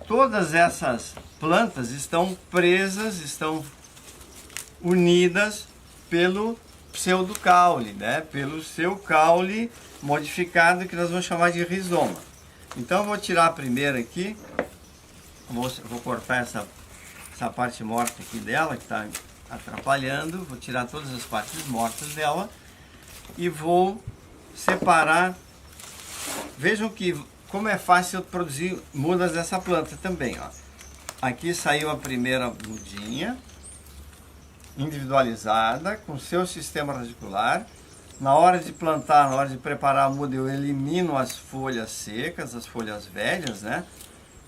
todas essas plantas estão presas, estão unidas pelo pseudocaule, né? Pelo seu caule modificado, que nós vamos chamar de rizoma. Então eu vou tirar primeiro aqui, vou cortar essa parte morta aqui dela, que está atrapalhando, vou tirar todas as partes mortas dela e vou separar. Vejam como é fácil produzir mudas dessa planta também, ó. Aqui saiu a primeira mudinha individualizada com seu sistema radicular. Na hora de plantar, na hora de preparar a muda, eu elimino as folhas secas, as folhas velhas, né?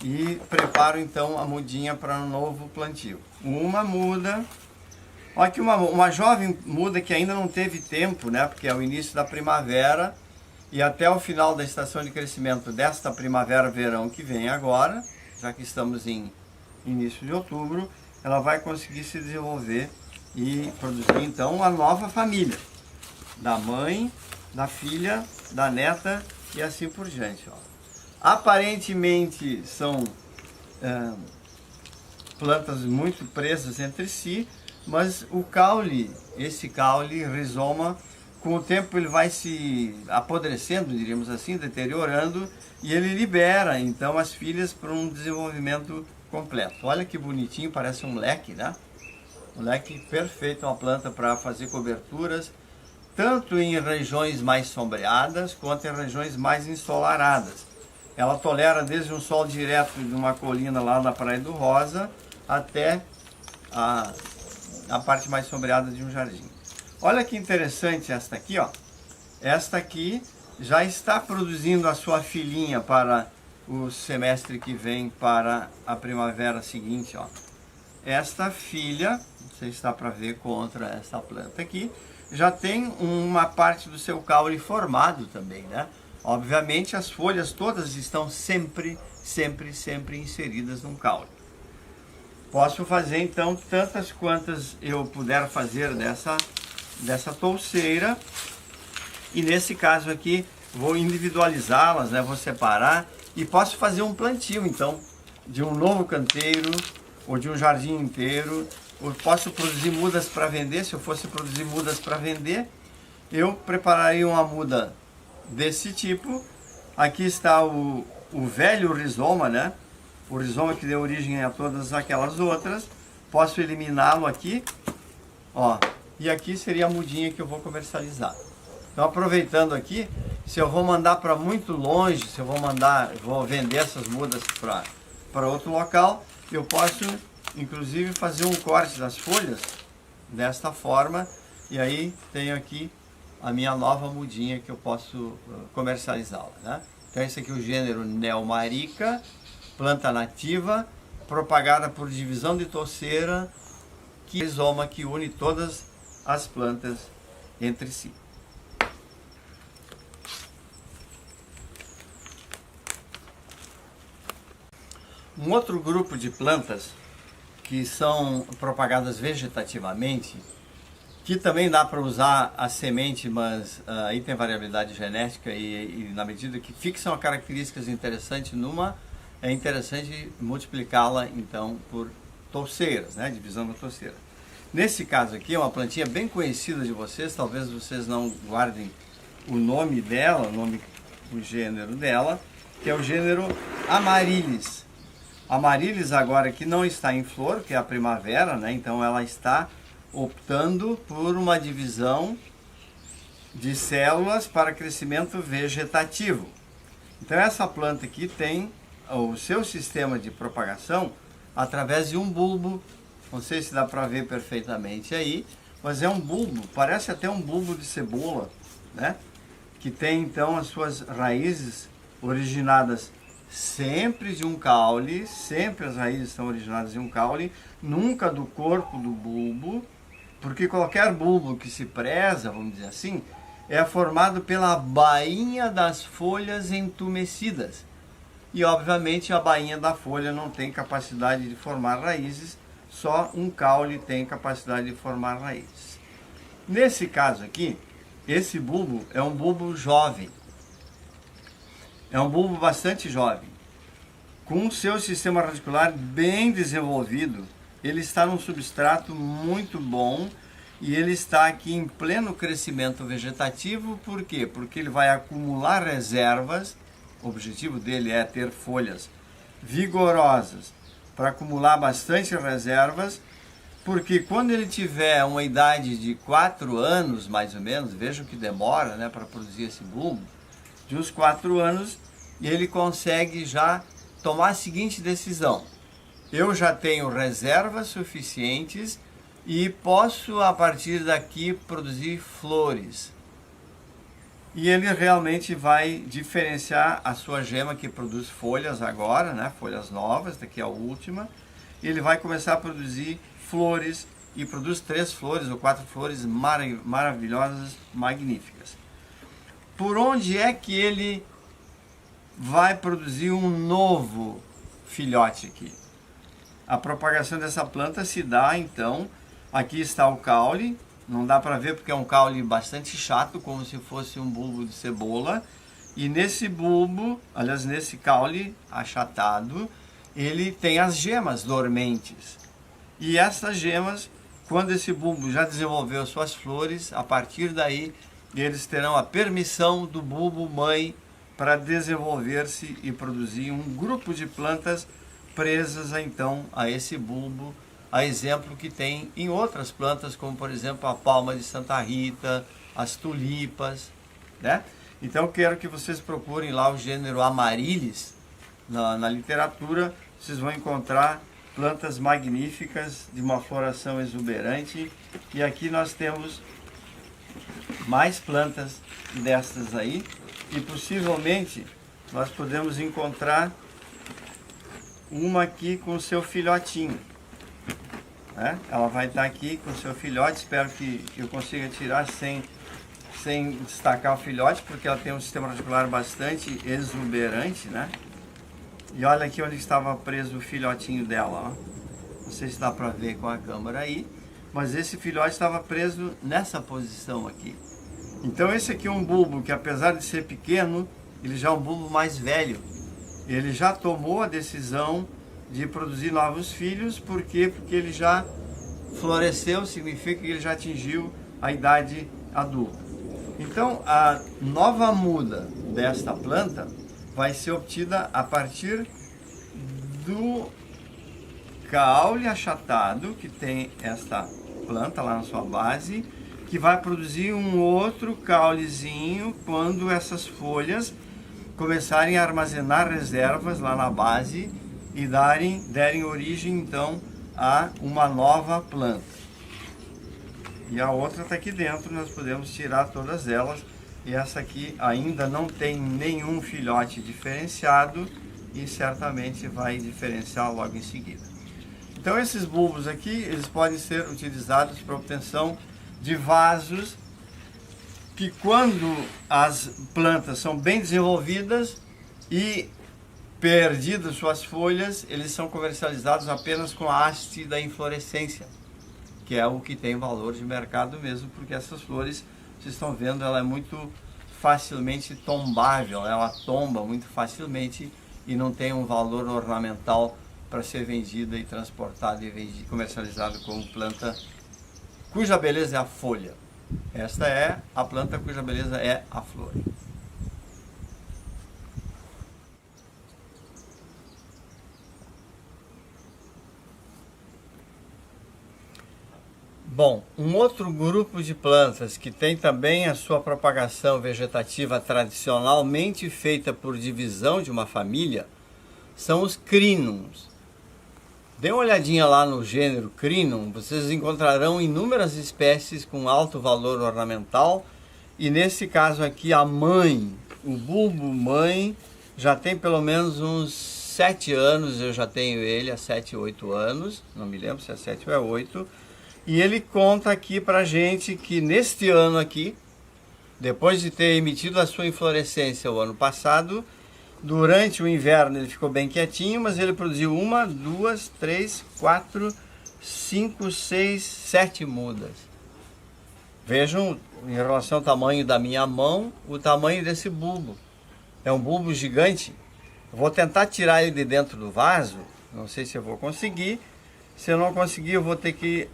E preparo então a mudinha para um novo plantio. Uma muda. Olha aqui uma jovem muda que ainda não teve tempo, né? Porque é o início da primavera e até o final da estação de crescimento desta primavera-verão que vem agora, já que estamos em início de outubro, ela vai conseguir se desenvolver e produzir então uma nova família, da mãe, da filha, da neta e assim por diante. Ó. Aparentemente são plantas muito presas entre si, mas o caule, esse caule rizoma, com o tempo ele vai se apodrecendo, diríamos assim, deteriorando, e ele libera então as filhas para um desenvolvimento completo. Olha que bonitinho, parece um leque, né? Um leque perfeito, uma planta para fazer coberturas, tanto em regiões mais sombreadas, quanto em regiões mais ensolaradas. Ela tolera desde um sol direto de uma colina lá na Praia do Rosa, até a parte mais sombreada de um jardim. Olha que interessante esta aqui, ó. Esta aqui já está produzindo a sua filhinha para o semestre que vem, para a primavera seguinte, ó. Esta filha, não sei se dá para ver contra essa planta aqui, já tem uma parte do seu caule formado também, né? Obviamente as folhas todas estão sempre inseridas num caule. Posso fazer então tantas quantas eu puder fazer dessa touceira, e nesse caso aqui vou individualizá-las, né? Vou separar e posso fazer um plantio então de um novo canteiro ou de um jardim inteiro. Eu posso produzir mudas para vender. Se eu fosse produzir mudas para vender, eu prepararia uma muda desse tipo. Aqui está o velho rizoma, né? O rizoma que deu origem a todas aquelas outras. Posso eliminá-lo aqui, ó. E aqui seria a mudinha que eu vou comercializar. Então, aproveitando aqui, se eu vou mandar para muito longe, se eu vou vender essas mudas para outro local, eu posso inclusive fazer um corte das folhas desta forma, e aí tenho aqui a minha nova mudinha que eu posso comercializá-la, né? Então esse aqui é o gênero Neomarica, planta nativa, propagada por divisão de touceira, que é o rizoma que une todas as plantas entre si. Um outro grupo de plantas que são propagadas vegetativamente, que também dá para usar a semente, mas aí tem variabilidade genética e na medida que fixam características interessantes é interessante multiplicá-la então por touceiras, né? Divisão da touceira. Nesse caso aqui é uma plantinha bem conhecida de vocês, talvez vocês não guardem o nome dela, o gênero dela, que é o gênero Amaryllis. Amaryllis agora que não está em flor, que é a primavera, né? Então ela está optando por uma divisão de células para crescimento vegetativo. Então essa planta aqui tem o seu sistema de propagação através de um bulbo, não sei se dá para ver perfeitamente aí, mas é um bulbo, parece até um bulbo de cebola, né? Que tem então as suas raízes originadas sempre de um caule, sempre as raízes são originadas de um caule, nunca do corpo do bulbo, porque qualquer bulbo que se preza, vamos dizer assim, é formado pela bainha das folhas entumecidas. E obviamente a bainha da folha não tem capacidade de formar raízes, só um caule tem capacidade de formar raízes. Nesse caso aqui, esse bulbo é um bulbo jovem. É um bulbo bastante jovem. com o seu sistema radicular bem desenvolvido, ele está num substrato muito bom e ele está aqui em pleno crescimento vegetativo. Por quê? Porque ele vai acumular reservas. O objetivo dele é ter folhas vigorosas para acumular bastante reservas, porque quando ele tiver uma idade de 4 anos, mais ou menos, vejam que demora, né, para produzir esse bulbo, de uns 4 anos, ele consegue já tomar a seguinte decisão: eu já tenho reservas suficientes e posso, a partir daqui, produzir flores. E ele realmente vai diferenciar a sua gema, que produz folhas agora, né? Folhas novas, daqui a última. E ele vai começar a produzir flores, e produz 3 flores ou 4 flores maravilhosas, magníficas. Por onde é que ele vai produzir um novo filhote aqui? A propagação dessa planta se dá, então, aqui está o caule. Não dá para ver porque é um caule bastante chato, como se fosse um bulbo de cebola. E nesse bulbo, aliás, nesse caule achatado, ele tem as gemas dormentes. E essas gemas, quando esse bulbo já desenvolveu suas flores, a partir daí eles terão a permissão do bulbo mãe para desenvolver-se e produzir um grupo de plantas presas então a esse bulbo, a exemplo que tem em outras plantas, como por exemplo a palma de Santa Rita, as tulipas, né? Então quero que vocês procurem lá o gênero Amaryllis na literatura. Vocês vão encontrar plantas magníficas de uma floração exuberante. E aqui nós temos mais plantas dessas aí, e possivelmente nós podemos encontrar uma aqui com o seu filhotinho, né? Ela vai estar aqui com o seu filhote. Espero que eu consiga tirar sem destacar o filhote, porque ela tem um sistema radicular bastante exuberante, né? E olha aqui onde estava preso o filhotinho dela, ó. Não sei se dá para ver com a câmera aí, mas esse filhote estava preso nessa posição aqui. Então esse aqui é um bulbo que, apesar de ser pequeno, ele já é um bulbo mais velho. Ele já tomou a decisão de produzir novos filhos. Por quê? Porque ele já floresceu, significa que ele já atingiu a idade adulta. Então a nova muda desta planta vai ser obtida a partir do caule achatado que tem esta planta lá na sua base, que vai produzir um outro caulezinho quando essas folhas começarem a armazenar reservas lá na base e derem origem então a uma nova planta. E a outra está aqui dentro, nós podemos tirar todas elas. E essa aqui ainda não tem nenhum filhote diferenciado e certamente vai diferenciar logo em seguida. Então esses bulbos aqui, eles podem ser utilizados para obtenção de vasos que, quando as plantas são bem desenvolvidas e perdidas suas folhas, eles são comercializados apenas com a haste da inflorescência, que é o que tem valor de mercado mesmo, porque essas flores, vocês estão vendo, ela é muito facilmente tombável, ela tomba muito facilmente e não tem um valor ornamental para ser vendida e transportada e comercializada como planta cuja beleza é a folha. Esta é a planta cuja beleza é a flor. Bom, um outro grupo de plantas que tem também a sua propagação vegetativa tradicionalmente feita por divisão de uma família são os crinums. Dê uma olhadinha lá no gênero Crinum, vocês encontrarão inúmeras espécies com alto valor ornamental. E nesse caso aqui, a mãe, o bulbo mãe, já tem pelo menos uns 7 anos, eu já tenho ele há 7, 8 anos, não me lembro se é 7 ou é 8. E ele conta aqui pra gente que neste ano aqui, depois de ter emitido a sua inflorescência o ano passado, durante o inverno ele ficou bem quietinho, mas ele produziu 1, 2, 3, 4, 5, 6, 7 mudas. Vejam, em relação ao tamanho da minha mão, o tamanho desse bulbo. É um bulbo gigante. Vou tentar tirar ele de dentro do vaso, não sei se eu vou conseguir. Se eu não conseguir, eu vou ter que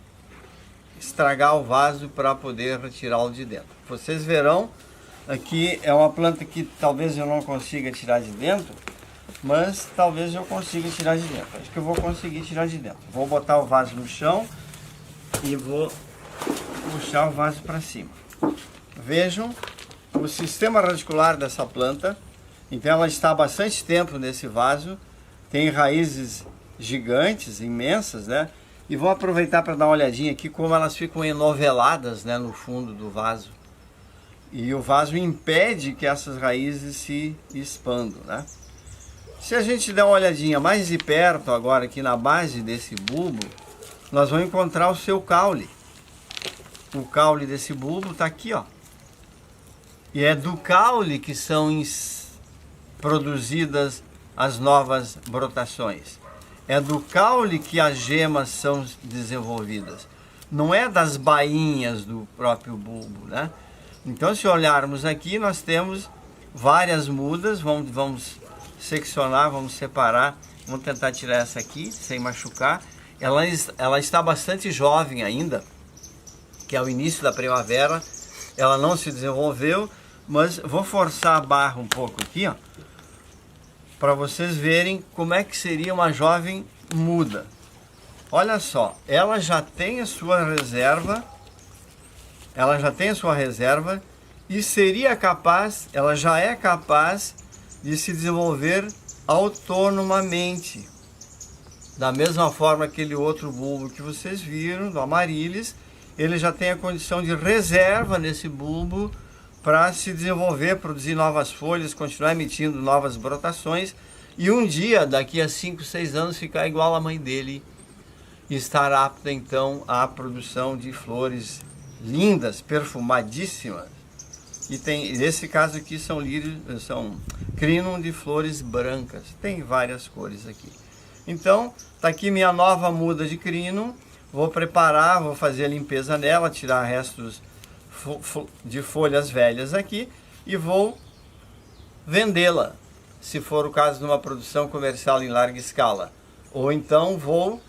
estragar o vaso para poder retirá-lo de dentro. Vocês verão, aqui é uma planta que talvez eu não consiga tirar de dentro, mas talvez eu consiga tirar de dentro. Acho que eu vou conseguir tirar de dentro. Vou botar o vaso no chão e vou puxar o vaso para cima. Vejam o sistema radicular dessa planta. Então ela está há bastante tempo nesse vaso, tem raízes gigantes, imensas, né? E vou aproveitar para dar uma olhadinha aqui como elas ficam enoveladas, né, no fundo do vaso. E o vaso impede que essas raízes se expandam, né? Se a gente der uma olhadinha mais de perto agora aqui na base desse bulbo, nós vamos encontrar o seu caule. O caule desse bulbo está aqui, ó. E é do caule que são produzidas as novas brotações. É do caule que as gemas são desenvolvidas. Não é das bainhas do próprio bulbo, né? Então, se olharmos aqui, nós temos várias mudas. Vamos seccionar, vamos separar. Vamos tentar tirar essa aqui, sem machucar. Ela está bastante jovem ainda, que é o início da primavera. Ela não se desenvolveu, mas vou forçar a barra um pouco aqui, ó, para vocês verem como é que seria uma jovem muda. Olha só, ela já tem a sua reserva, e seria capaz, ela já é capaz de se desenvolver autonomamente. Da mesma forma que aquele outro bulbo que vocês viram, do Amaryllis, ele já tem a condição de reserva nesse bulbo para se desenvolver, produzir novas folhas, continuar emitindo novas brotações e um dia, daqui a 5, 6 anos, ficar igual à mãe dele e estar apta então à produção de flores lindas, perfumadíssimas. E tem, nesse caso aqui são lírios, são crinum de flores brancas, tem várias cores aqui. Então, tá aqui minha nova muda de crinum, vou preparar, vou fazer a limpeza nela, tirar restos de folhas velhas aqui e vou vendê-la, se for o caso de uma produção comercial em larga escala. Ou então vou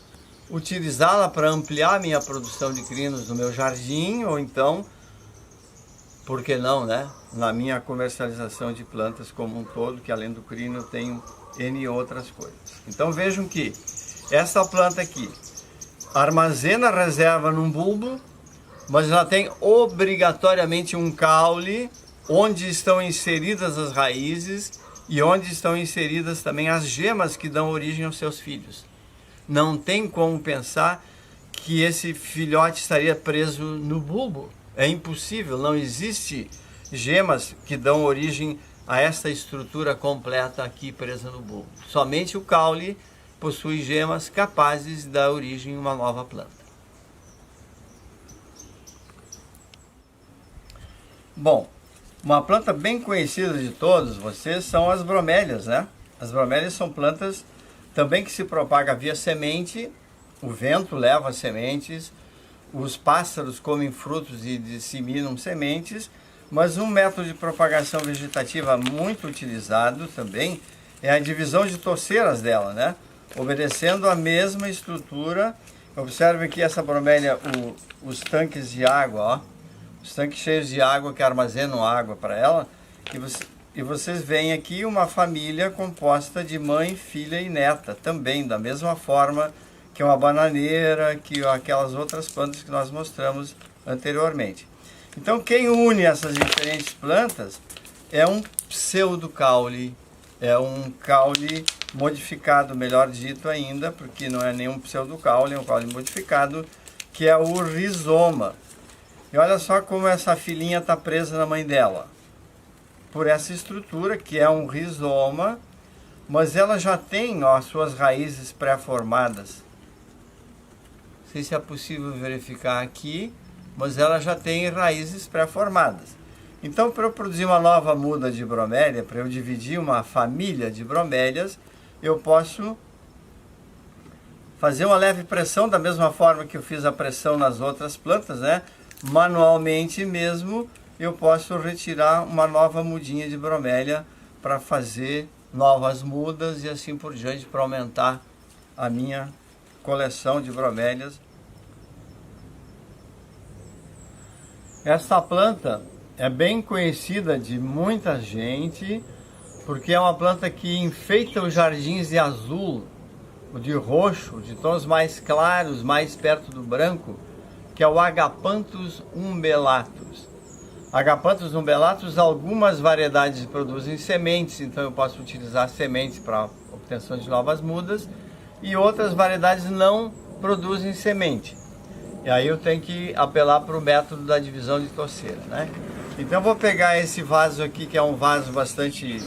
utilizá-la para ampliar minha produção de crinos no meu jardim, ou então, por que não, né, na minha comercialização de plantas como um todo, que além do crino eu tenho N outras coisas. Então vejam que essa planta aqui armazena reserva num bulbo, mas ela tem obrigatoriamente um caule onde estão inseridas as raízes e onde estão inseridas também as gemas que dão origem aos seus filhos. Não tem como pensar que esse filhote estaria preso no bulbo. É impossível, não existe gemas que dão origem a essa estrutura completa aqui presa no bulbo. Somente o caule possui gemas capazes de dar origem a uma nova planta. Bom, uma planta bem conhecida de todos vocês são as bromélias, né? As bromélias são plantas também que se propagam via semente, o vento leva as sementes, os pássaros comem frutos e disseminam sementes, mas um método de propagação vegetativa muito utilizado também é a divisão de torceiras dela, né? Obedecendo a mesma estrutura. Observe que essa bromélia, os tanques de água, ó, os tanques cheios de água que armazenam água para ela, e vocês veem aqui uma família composta de mãe, filha e neta, também da mesma forma que uma bananeira, que aquelas outras plantas que nós mostramos anteriormente. Então quem une essas diferentes plantas é um pseudocaule, é um caule modificado, melhor dito ainda, porque não é nenhum pseudocaule, é um caule modificado, que é o rizoma. E olha só como essa filhinha está presa na mãe dela. Por essa estrutura, que é um rizoma, mas ela já tem, ó, as suas raízes pré-formadas. Não sei se é possível verificar aqui, mas ela já tem raízes pré-formadas. Então, para eu produzir uma nova muda de bromélia, para eu dividir uma família de bromélias, eu posso fazer uma leve pressão, da mesma forma que eu fiz a pressão nas outras plantas, né? Manualmente mesmo, eu posso retirar uma nova mudinha de bromélia para fazer novas mudas e assim por diante, para aumentar a minha coleção de bromélias. Esta planta é bem conhecida de muita gente, porque é uma planta que enfeita os jardins de azul, de roxo, de tons mais claros, mais perto do branco, que é o Agapanthus umbelatus. Agapanthus umbelatus, algumas variedades produzem sementes, então eu posso utilizar sementes para obtenção de novas mudas, e outras variedades não produzem semente. E aí eu tenho que apelar para o método da divisão de toceira, né? Então eu vou pegar esse vaso aqui, que é um vaso bastante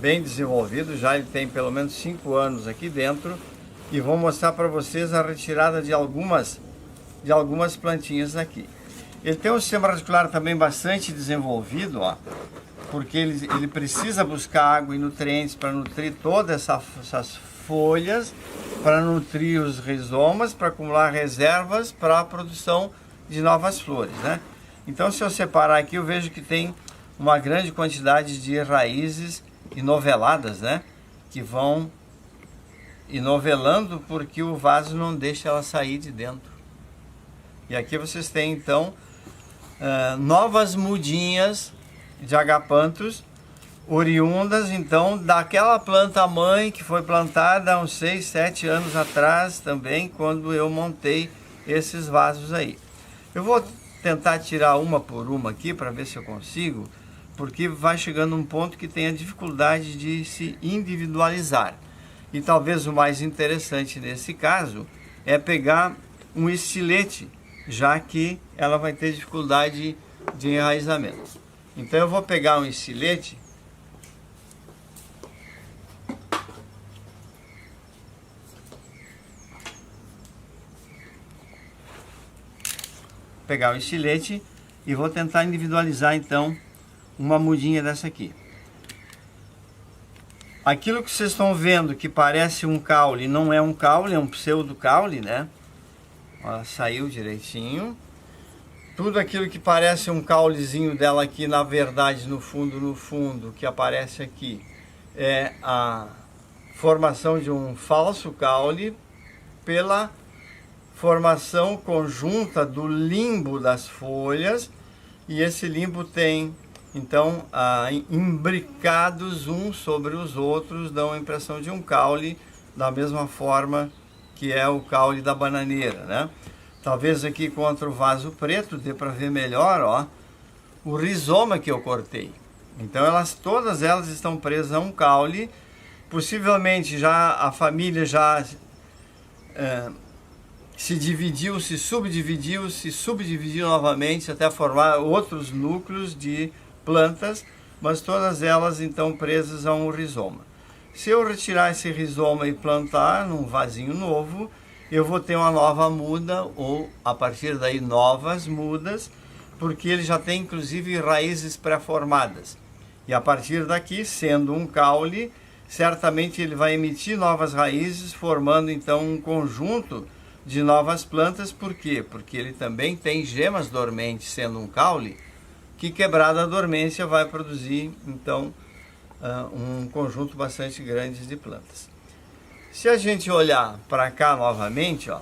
bem desenvolvido, já ele tem pelo menos 5 anos aqui dentro, e vou mostrar para vocês a retirada de algumas plantinhas aqui. Ele tem um sistema radicular também bastante desenvolvido, ó, porque ele precisa buscar água e nutrientes para nutrir todas essas folhas, para nutrir os rizomas, para acumular reservas para a produção de novas flores, né? Então, se eu separar aqui, eu vejo que tem uma grande quantidade de raízes enoveladas, né? Que vão enovelando porque o vaso não deixa ela sair de dentro. E aqui vocês têm, então, novas mudinhas de agapanthus, oriundas, então, daquela planta mãe que foi plantada há uns 6, 7 anos atrás também, quando eu montei esses vasos aí. Eu vou tentar tirar uma por uma aqui para ver se eu consigo, porque vai chegando um ponto que tem a dificuldade de se individualizar. E talvez o mais interessante nesse caso é pegar um estilete, já que ela vai ter dificuldade de enraizamento. Então eu vou pegar um estilete e vou tentar individualizar então uma mudinha dessa aqui. Aquilo que vocês estão vendo que parece um caule, não é um caule, é um pseudo caule, né? Ela saiu direitinho. Tudo aquilo que parece um caulezinho dela aqui, na verdade, no fundo, que aparece aqui, é a formação de um falso caule pela formação conjunta do limbo das folhas, e esse limbo tem, então, imbricados uns sobre os outros, dão a impressão de um caule, da mesma forma que é o caule da bananeira, né? Talvez aqui contra o vaso preto dê para ver melhor, ó, o rizoma que eu cortei. Então todas elas estão presas a um caule, possivelmente já a família já se dividiu, se subdividiu novamente até formar outros núcleos de plantas, mas todas elas então presas a um rizoma. Se eu retirar esse rizoma e plantar num vasinho novo, eu vou ter uma nova muda, ou a partir daí novas mudas, porque ele já tem inclusive raízes pré-formadas. E a partir daqui, sendo um caule, certamente ele vai emitir novas raízes, formando então um conjunto de novas plantas. Por quê? Porque ele também tem gemas dormentes, sendo um caule, que quebrada a dormência vai produzir então um conjunto bastante grande de plantas. Se a gente olhar para cá novamente, ó,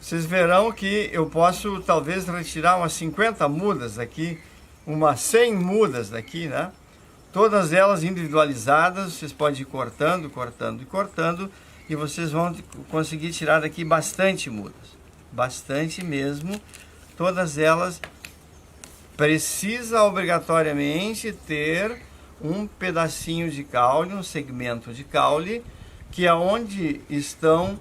vocês verão que eu posso talvez retirar umas 50 mudas aqui, umas 100 mudas daqui, né? Todas elas individualizadas, vocês podem ir cortando, cortando e cortando, e vocês vão conseguir tirar daqui bastante mudas. Bastante mesmo. Todas elas precisam obrigatoriamente ter um pedacinho de caule, um segmento de caule, que é onde estão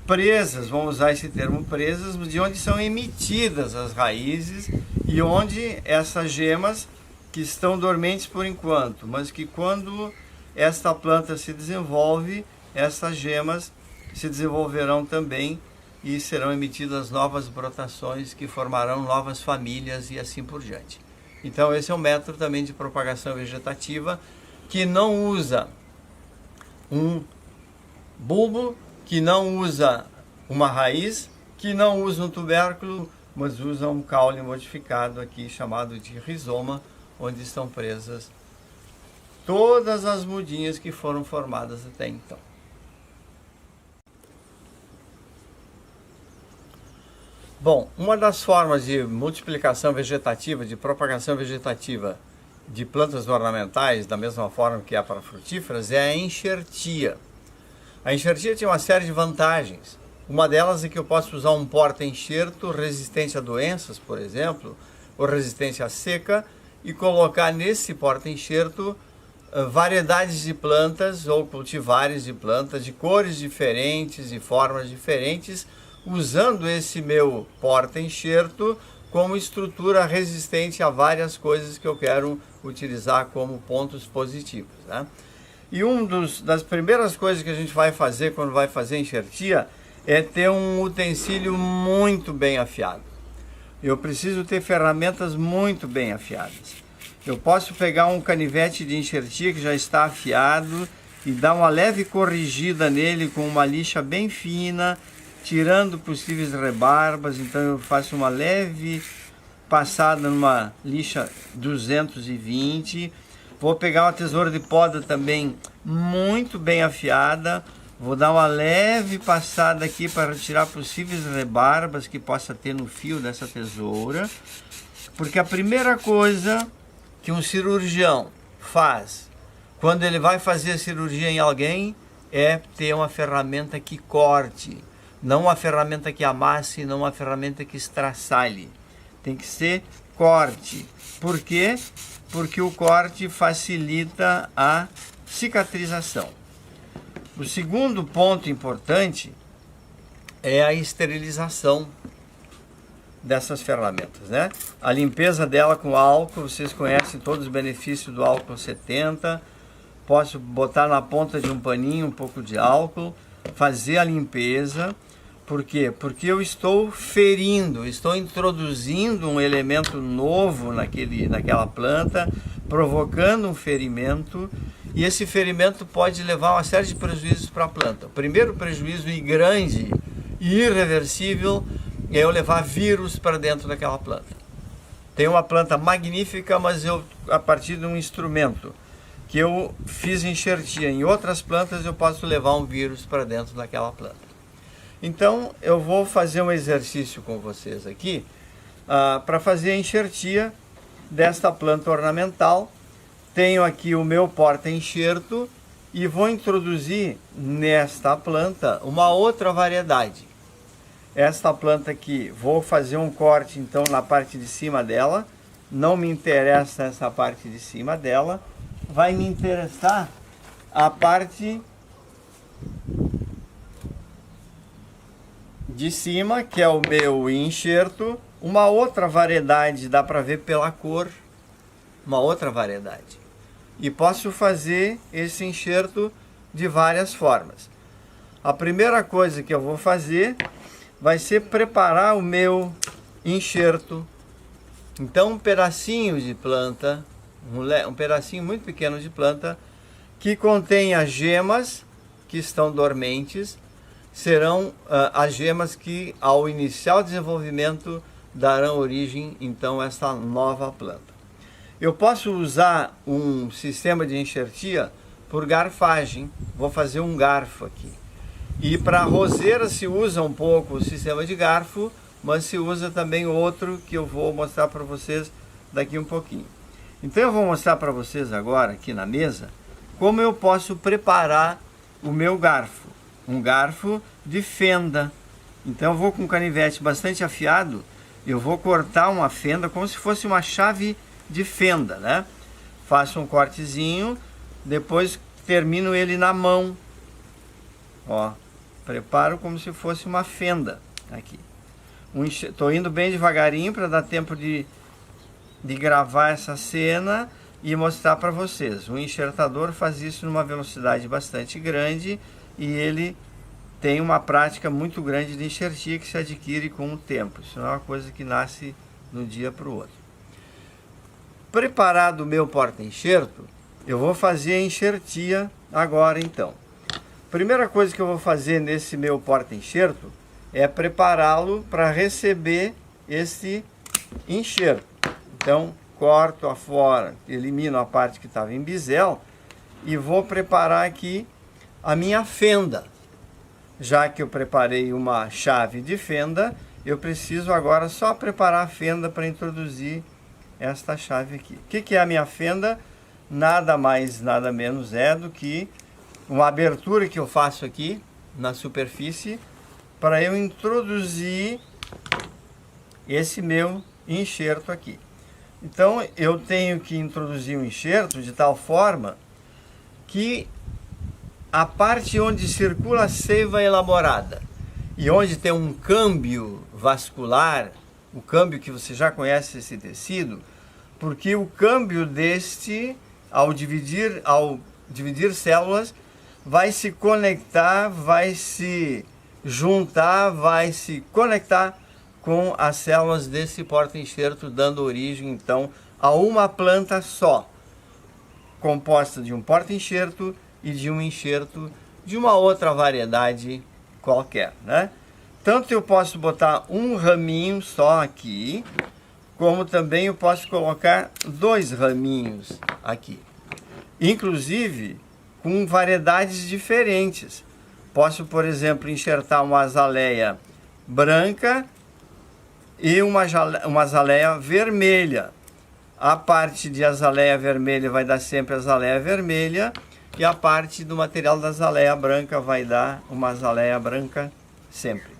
presas, vamos usar esse termo presas, de onde são emitidas as raízes e onde essas gemas que estão dormentes por enquanto, mas que quando esta planta se desenvolve, essas gemas se desenvolverão também e serão emitidas novas brotações que formarão novas famílias e assim por diante. Então esse é um método também de propagação vegetativa que não usa um bulbo, que não usa uma raiz, que não usa um tubérculo, mas usa um caule modificado aqui chamado de rizoma, onde estão presas todas as mudinhas que foram formadas até então. Bom, uma das formas de multiplicação vegetativa, de propagação vegetativa de plantas ornamentais, da mesma forma que é para frutíferas, é a enxertia. A enxertia tem uma série de vantagens. Uma delas é que eu posso usar um porta-enxerto resistente a doenças, por exemplo, ou resistente à seca, e colocar nesse porta-enxerto variedades de plantas ou cultivares de plantas de cores diferentes e formas diferentes, usando esse meu porta-enxerto como estrutura resistente a várias coisas que eu quero utilizar como pontos positivos, né? E das primeiras coisas que a gente vai fazer quando vai fazer enxertia é ter um utensílio muito bem afiado. Eu preciso ter ferramentas muito bem afiadas. Eu posso pegar um canivete de enxertia que já está afiado e dar uma leve corrigida nele com uma lixa bem fina, tirando possíveis rebarbas. Então eu faço uma leve passada numa lixa 220. Vou pegar uma tesoura de poda também muito bem afiada. Vou dar uma leve passada aqui para retirar possíveis rebarbas que possa ter no fio dessa tesoura. Porque a primeira coisa que um cirurgião faz quando ele vai fazer a cirurgia em alguém é ter uma ferramenta que corte. Não uma ferramenta que amasse, não uma ferramenta que estraçalhe. Tem que ser corte. Por quê? Porque o corte facilita a cicatrização. O segundo ponto importante é a esterilização dessas ferramentas, né? A limpeza dela com álcool, vocês conhecem todos os benefícios do álcool 70. Posso botar na ponta de um paninho um pouco de álcool, fazer a limpeza. Por quê? Porque eu estou ferindo, estou introduzindo um elemento novo naquela planta, provocando um ferimento, e esse ferimento pode levar a uma série de prejuízos para a planta. O primeiro prejuízo, e grande e irreversível, é eu levar vírus para dentro daquela planta. Tem uma planta magnífica, mas a partir de um instrumento que eu fiz enxertia em outras plantas, eu posso levar um vírus para dentro daquela planta. Então, eu vou fazer um exercício com vocês aqui para fazer a enxertia desta planta ornamental. Tenho aqui o meu porta-enxerto e vou introduzir nesta planta uma outra variedade. Esta planta aqui, vou fazer um corte então na parte de cima dela. Não me interessa essa parte de cima dela. Vai me interessar a parte de cima, que é o meu enxerto. Uma outra variedade, dá para ver pela cor, uma outra variedade. E posso fazer esse enxerto de várias formas. A primeira coisa que eu vou fazer vai ser preparar o meu enxerto. Então um pedacinho de planta, um pedacinho muito pequeno de planta, que contém as gemas que estão dormentes, serão as gemas que ao iniciar o desenvolvimento darão origem então a esta nova planta. Eu posso usar um sistema de enxertia por garfagem. Vou fazer um garfo aqui. E para roseira se usa um pouco o sistema de garfo, mas se usa também outro que eu vou mostrar para vocês daqui um pouquinho. Então eu vou mostrar para vocês agora aqui na mesa como eu posso preparar o meu garfo. Um garfo de fenda. Então eu vou com um canivete bastante afiado, eu vou cortar uma fenda como se fosse uma chave de fenda, né? Faço um cortezinho, depois termino ele na mão. Ó, preparo como se fosse uma fenda aqui. Tô indo bem devagarinho para dar tempo de gravar essa cena e mostrar para vocês. O enxertador faz isso numa velocidade bastante grande e ele tem uma prática muito grande de enxertia que se adquire com o tempo. Isso não é uma coisa que nasce de um dia para o outro. Preparado o meu porta-enxerto, eu vou fazer a enxertia agora então. Primeira coisa que eu vou fazer nesse meu porta-enxerto é prepará-lo para receber esse enxerto. Então, corto afora, elimino a parte que estava em bisel e vou preparar aqui a minha fenda. Já que eu preparei uma chave de fenda, eu preciso agora só preparar a fenda para introduzir esta chave aqui. O que é a minha fenda? Nada mais, nada menos é do que uma abertura que eu faço aqui na superfície para eu introduzir esse meu enxerto aqui. Então eu tenho que introduzir um enxerto de tal forma que a parte onde circula a seiva elaborada e onde tem um câmbio vascular, o câmbio que você já conhece esse tecido, porque o câmbio deste, ao dividir células, vai se conectar, vai se juntar, vai se conectar com as células desse porta-enxerto, dando origem então a uma planta só, composta de um porta-enxerto e de um enxerto de uma outra variedade qualquer, né? Tanto eu posso botar um raminho só aqui, como também eu posso colocar 2 raminhos aqui. Inclusive com variedades diferentes. Posso, por exemplo, enxertar uma azaleia branca e uma azaleia vermelha. A parte de azaleia vermelha vai dar sempre azaleia vermelha, e a parte do material da azaleia branca vai dar uma azaleia branca sempre.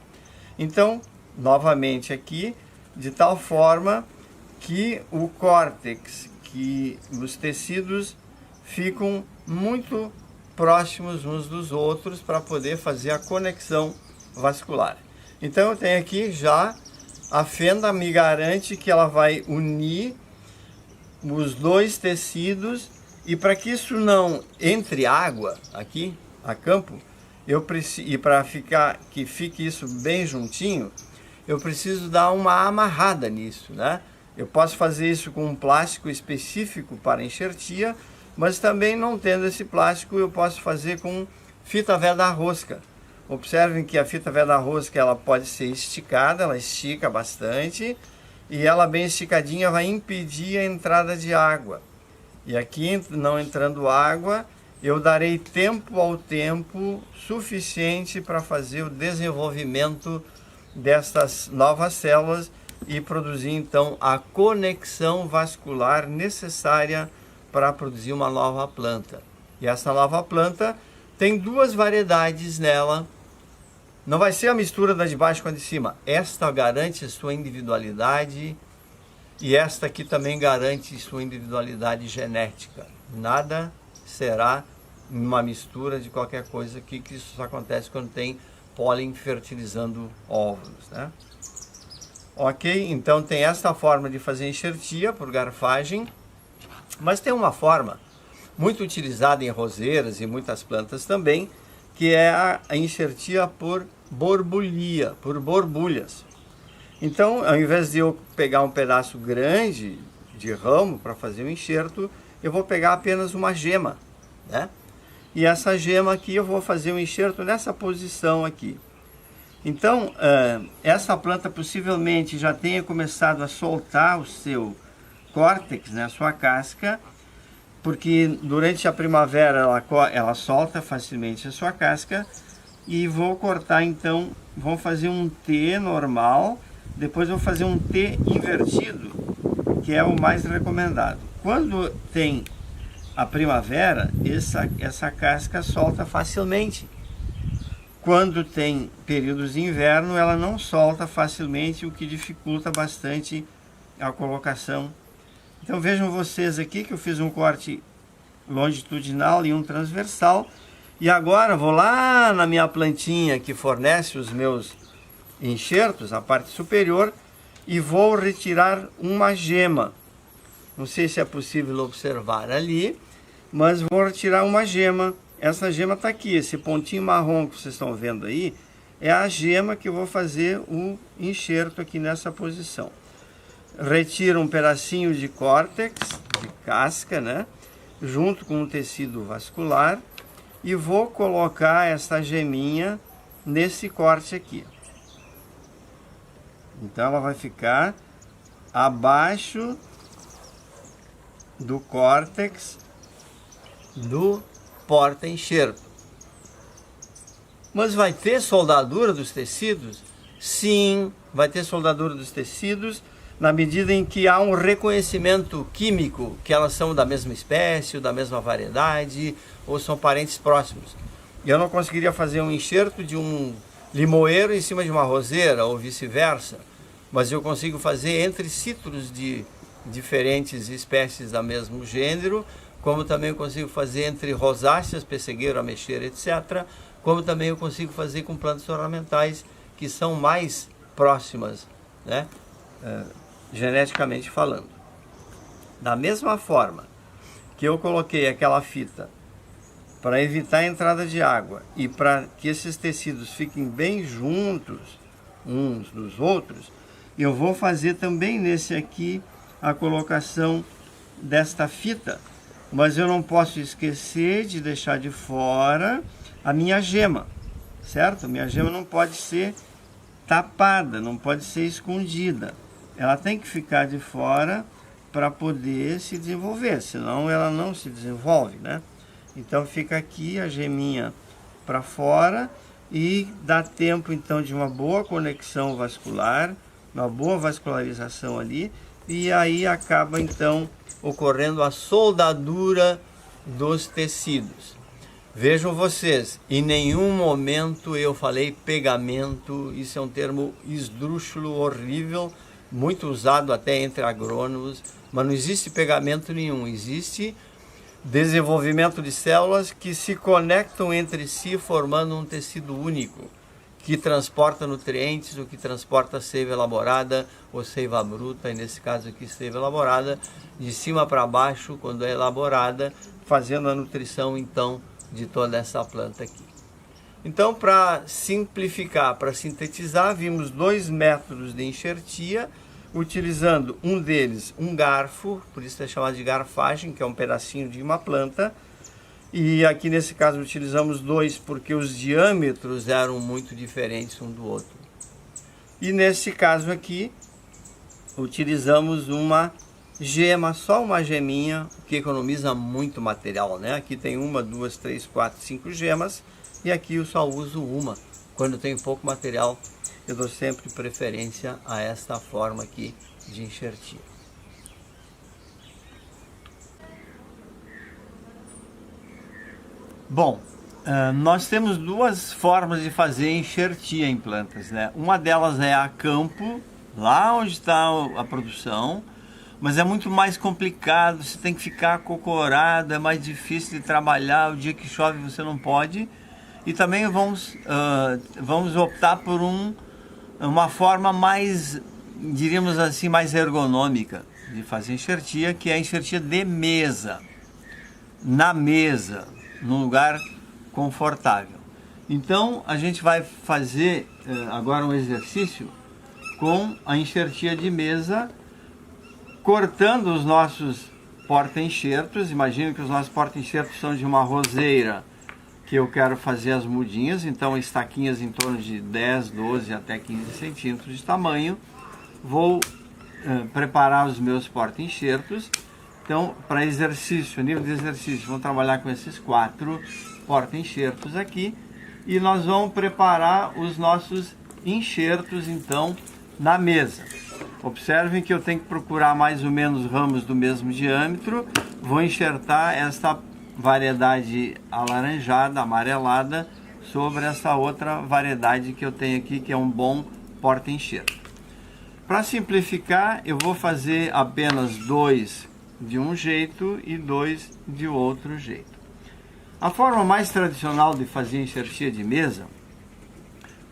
Então, novamente aqui, de tal forma que o córtex, que os tecidos ficam muito próximos uns dos outros para poder fazer a conexão vascular. Então eu tenho aqui já a fenda, me garante que ela vai unir os 2 tecidos, e para que isso não entre água aqui a campo, eu preciso, e para que fique isso bem juntinho, eu preciso dar uma amarrada nisso, né? Eu posso fazer isso com um plástico específico para enxertia, mas também não tendo esse plástico, eu posso fazer com fita veda-rosca. Observem que a fita veda-rosca ela pode ser esticada, ela estica bastante, e ela bem esticadinha vai impedir a entrada de água. E aqui, não entrando água, eu darei tempo ao tempo suficiente para fazer o desenvolvimento destas novas células e produzir então a conexão vascular necessária para produzir uma nova planta. E essa nova planta tem 2 variedades nela. Não vai ser a mistura da de baixo com a de cima. Esta garante sua individualidade e esta aqui também garante sua individualidade genética. Nada será uma mistura de qualquer coisa aqui, que isso só acontece quando tem pólen fertilizando óvulos, né? Ok, então tem esta forma de fazer enxertia por garfagem, mas tem uma forma muito utilizada em roseiras e muitas plantas também, que é a enxertia por borbulia, por borbulhas. Então, ao invés de eu pegar um pedaço grande de ramo para fazer o enxerto, eu vou pegar apenas uma gema, né? E essa gema aqui eu vou fazer o enxerto nessa posição aqui. Então, essa planta possivelmente já tenha começado a soltar o seu córtex, né, a sua casca, porque durante a primavera ela solta facilmente a sua casca. E vou cortar então, vou fazer um T normal, depois vou fazer um T invertido, que é o mais recomendado. Quando tem a primavera, essa casca solta facilmente. Quando tem períodos de inverno, ela não solta facilmente, o que dificulta bastante a colocação. Então vejam vocês aqui que eu fiz um corte longitudinal e um transversal. E agora vou lá na minha plantinha que fornece os meus enxertos, a parte superior, e vou retirar uma gema. Não sei se é possível observar ali, mas vou retirar uma gema. Essa gema está aqui, esse pontinho marrom que vocês estão vendo aí, é a gema que eu vou fazer o enxerto aqui nessa posição. Retiro um pedacinho de córtex, de casca, né, junto com o tecido vascular, e vou colocar essa geminha nesse corte aqui. Então ela vai ficar abaixo do córtex do porta-enxerto. Mas vai ter soldadura dos tecidos? Sim, vai ter soldadura dos tecidos, na medida em que há um reconhecimento químico, que elas são da mesma espécie, ou da mesma variedade, ou são parentes próximos. Eu não conseguiria fazer um enxerto de um limoeiro em cima de uma roseira, ou vice-versa, mas eu consigo fazer entre citros de diferentes espécies do mesmo gênero, como também eu consigo fazer entre rosáceas, pessegueiro, ameixeira, etc., como também eu consigo fazer com plantas ornamentais que são mais próximas, né? Geneticamente falando. Da mesma forma que eu coloquei aquela fita para evitar a entrada de água e para que esses tecidos fiquem bem juntos uns dos outros, eu vou fazer também nesse aqui a colocação desta fita, mas eu não posso esquecer de deixar de fora a minha gema, certo? A minha gema não pode ser tapada, não pode ser escondida. Ela tem que ficar de fora para poder se desenvolver, senão ela não se desenvolve, né? Então fica aqui a geminha para fora e dá tempo então de uma boa conexão vascular, uma boa vascularização ali, e aí acaba então ocorrendo a soldadura dos tecidos. Vejam vocês, em nenhum momento eu falei pegamento, isso é um termo esdrúxulo, horrível, muito usado até entre agrônomos, mas não existe pegamento nenhum, existe desenvolvimento de células que se conectam entre si formando um tecido único, que transporta nutrientes, ou que transporta seiva elaborada ou seiva bruta, e nesse caso aqui seiva elaborada, de cima para baixo, quando é elaborada, fazendo a nutrição então de toda essa planta aqui. Então, para simplificar, para sintetizar, vimos dois métodos de enxertia, utilizando um deles, um garfo, por isso é chamado de garfagem, que é um pedacinho de uma planta, e aqui nesse caso utilizamos dois porque os diâmetros eram muito diferentes um do outro. E nesse caso aqui, utilizamos uma gema, só uma geminha, que economiza muito material, né? Aqui tem uma, duas, três, quatro, cinco gemas, e aqui eu só uso uma. Quando eu tenho pouco material, eu dou sempre preferência a esta forma aqui de enxertia. Bom, nós temos duas formas de fazer enxertia em plantas, né? Uma delas é a campo, lá onde está a produção, mas é muito mais complicado, você tem que ficar acocorado, é mais difícil de trabalhar, o dia que chove você não pode. E também vamos optar por uma forma mais, diríamos assim, mais ergonômica de fazer enxertia, que é a enxertia de mesa, na mesa, num lugar confortável. Então a gente vai fazer agora um exercício com a enxertia de mesa, cortando os nossos porta-enxertos. Imagino que os nossos porta-enxertos são de uma roseira, que eu quero fazer as mudinhas, então estaquinhas em torno de 10, 12 até 15 centímetros de tamanho. Vou preparar os meus porta-enxertos. Então, para exercício, nível de exercício, vamos trabalhar com esses 4 porta-enxertos aqui, e nós vamos preparar os nossos enxertos, então, na mesa. Observem que eu tenho que procurar mais ou menos ramos do mesmo diâmetro. Vou enxertar esta variedade alaranjada, amarelada, sobre essa outra variedade que eu tenho aqui, que é um bom porta-enxerto. Para simplificar, eu vou fazer apenas 2 de um jeito e 2 de outro jeito. A forma mais tradicional de fazer enxertia de mesa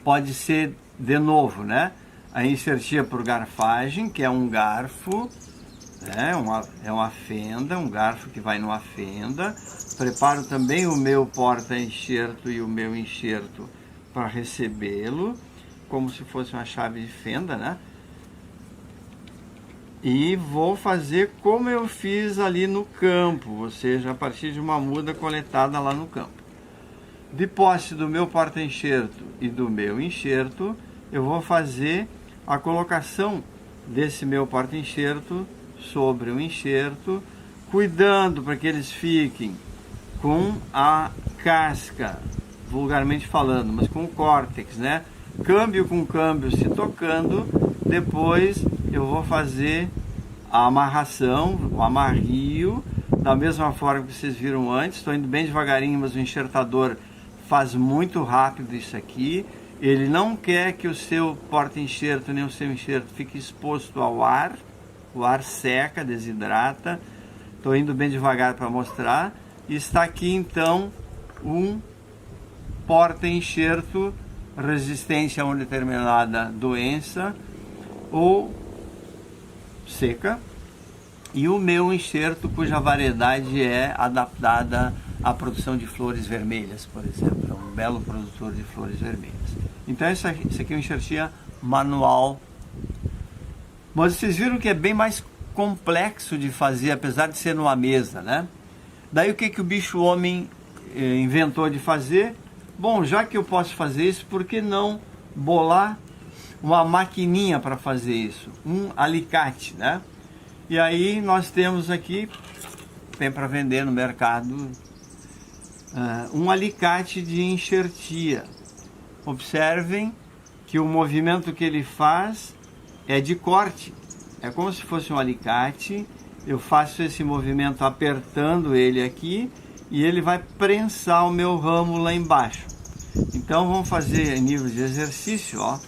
pode ser, de novo, né? A enxertia por garfagem, que é um garfo, né? É uma fenda, um garfo que vai numa fenda. Preparo também o meu porta-enxerto e o meu enxerto para recebê-lo, como se fosse uma chave de fenda, né? E vou fazer como eu fiz ali no campo, ou seja, a partir de uma muda coletada lá no campo. De posse do meu porta-enxerto e do meu enxerto, eu vou fazer a colocação desse meu porta-enxerto sobre o enxerto, cuidando para que eles fiquem com a casca, vulgarmente falando, mas com o córtex, né? Câmbio com câmbio se tocando, depois eu vou fazer a amarração, o amarrio, da mesma forma que vocês viram antes. Estou indo bem devagarinho, mas o enxertador faz muito rápido isso aqui. Ele não quer que o seu porta-enxerto nem o seu enxerto fique exposto ao ar. O ar seca, desidrata. Estou indo bem devagar para mostrar. E está aqui então um porta-enxerto resistente a uma determinada doença ou seca, e o meu enxerto cuja variedade é adaptada à produção de flores vermelhas, por exemplo. É um belo produtor de flores vermelhas. Então isso aqui é um enxertia manual, mas vocês viram que é bem mais complexo de fazer, apesar de ser numa mesa, né? Daí o que o bicho homem inventou de fazer? Bom, já que eu posso fazer isso, por que não bolar uma maquininha para fazer isso? Um alicate, né? E aí nós temos aqui, tem para vender no mercado, um alicate de enxertia. Observem que o movimento que ele faz é de corte. É como se fosse um alicate. Eu faço esse movimento apertando ele aqui e ele vai prensar o meu ramo lá embaixo. Então vamos fazer em nível de exercício, ó.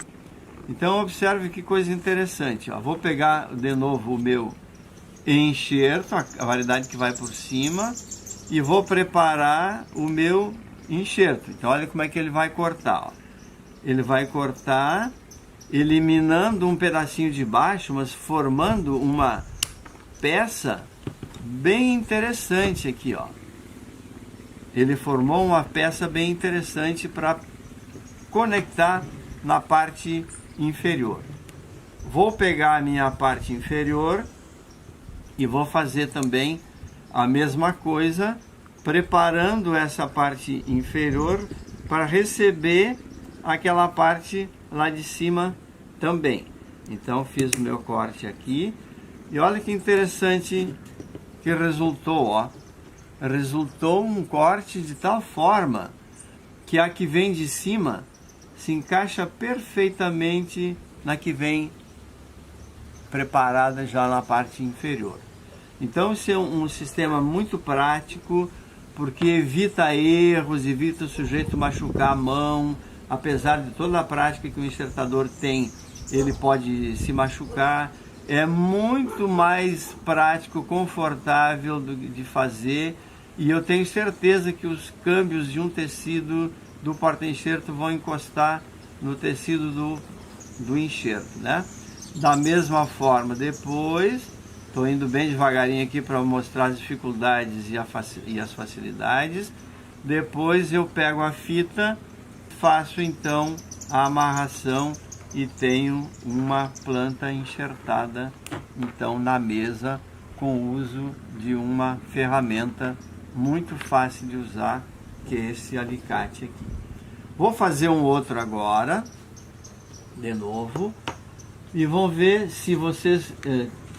Então observe que coisa interessante, ó. Vou pegar de novo o meu enxerto, a variedade que vai por cima, e vou preparar o meu enxerto. Então olha como é que ele vai cortar, ó. Ele vai cortar eliminando um pedacinho de baixo, mas formando uma peça bem interessante aqui, ó. Ele formou uma peça bem interessante para conectar na parte inferior. Vou pegar a minha parte inferior e vou fazer também a mesma coisa, preparando essa parte inferior para receber aquela parte lá de cima também. Então fiz o meu corte aqui e olha que interessante que resultou, ó. Resultou um corte de tal forma que a que vem de cima se encaixa perfeitamente na que vem preparada já na parte inferior. Então esse é um sistema muito prático, porque evita erros, evita o sujeito machucar a mão. Apesar de toda a prática que o enxertador tem, ele pode se machucar. É muito mais prático, confortável de fazer, e eu tenho certeza que os câmbios de um tecido do porta-enxerto vão encostar no tecido do enxerto, né? Da mesma forma, depois, estou indo bem devagarinho aqui para mostrar as dificuldades e as facilidades. Depois eu pego a fita, faço então a amarração e tenho uma planta enxertada então na mesa com o uso de uma ferramenta muito fácil de usar, que é esse alicate aqui. Vou fazer um outro agora, de novo, e vão ver. Se vocês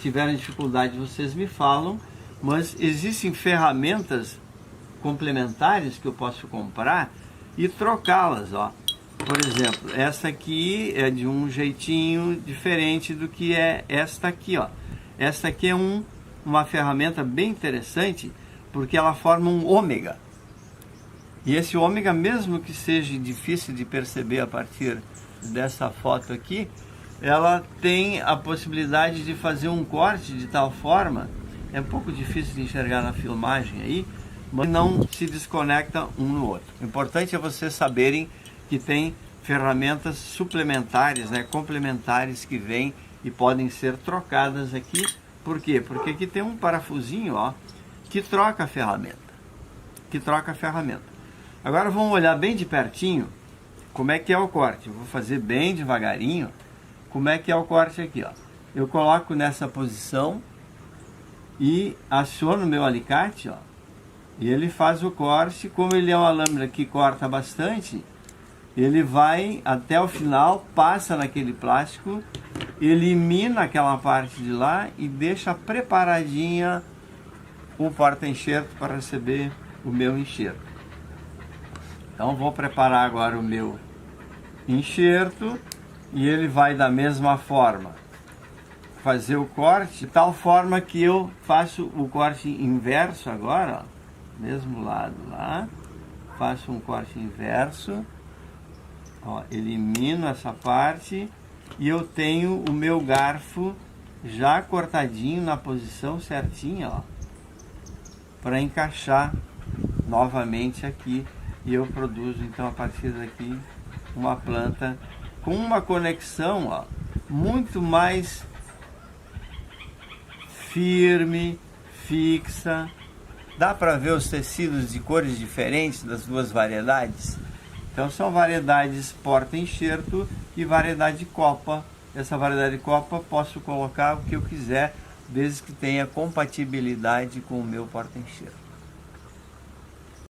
tiverem dificuldade, vocês me falam, mas existem ferramentas complementares que eu posso comprar e trocá-las, ó. Por exemplo, essa aqui é de um jeitinho diferente do que é esta aqui, ó. Esta aqui é uma ferramenta bem interessante, porque ela forma um ômega. E esse ômega, mesmo que seja difícil de perceber a partir dessa foto aqui, ela tem a possibilidade de fazer um corte de tal forma, é um pouco difícil de enxergar na filmagem aí, mas não se desconecta um no outro. O importante é vocês saberem que tem ferramentas suplementares, né, complementares, que vêm e podem ser trocadas aqui. Por quê? Porque aqui tem um parafusinho, ó, que troca a ferramenta. Agora vamos olhar bem de pertinho como é que é o corte. Eu vou fazer bem devagarinho como é que é o corte aqui, ó. Eu coloco nessa posição e aciono o meu alicate, ó, e ele faz o corte. Como ele é uma lâmina que corta bastante, ele vai até o final, passa naquele plástico, elimina aquela parte de lá e deixa preparadinha o porta-enxerto para receber o meu enxerto. Então vou preparar agora o meu enxerto e ele vai da mesma forma fazer o corte, de tal forma que eu faço o corte inverso agora, ó, mesmo lado lá, faço um corte inverso, ó, elimino essa parte e eu tenho o meu garfo já cortadinho na posição certinha, ó, para encaixar novamente aqui, e eu produzo então a partir daqui uma planta com uma conexão, ó, muito mais firme, fixa. Dá para ver os tecidos de cores diferentes das duas variedades? Então são variedades porta-enxerto e variedade copa. Essa variedade copa posso colocar o que eu quiser, desde que tenha compatibilidade com o meu porta-enxerto.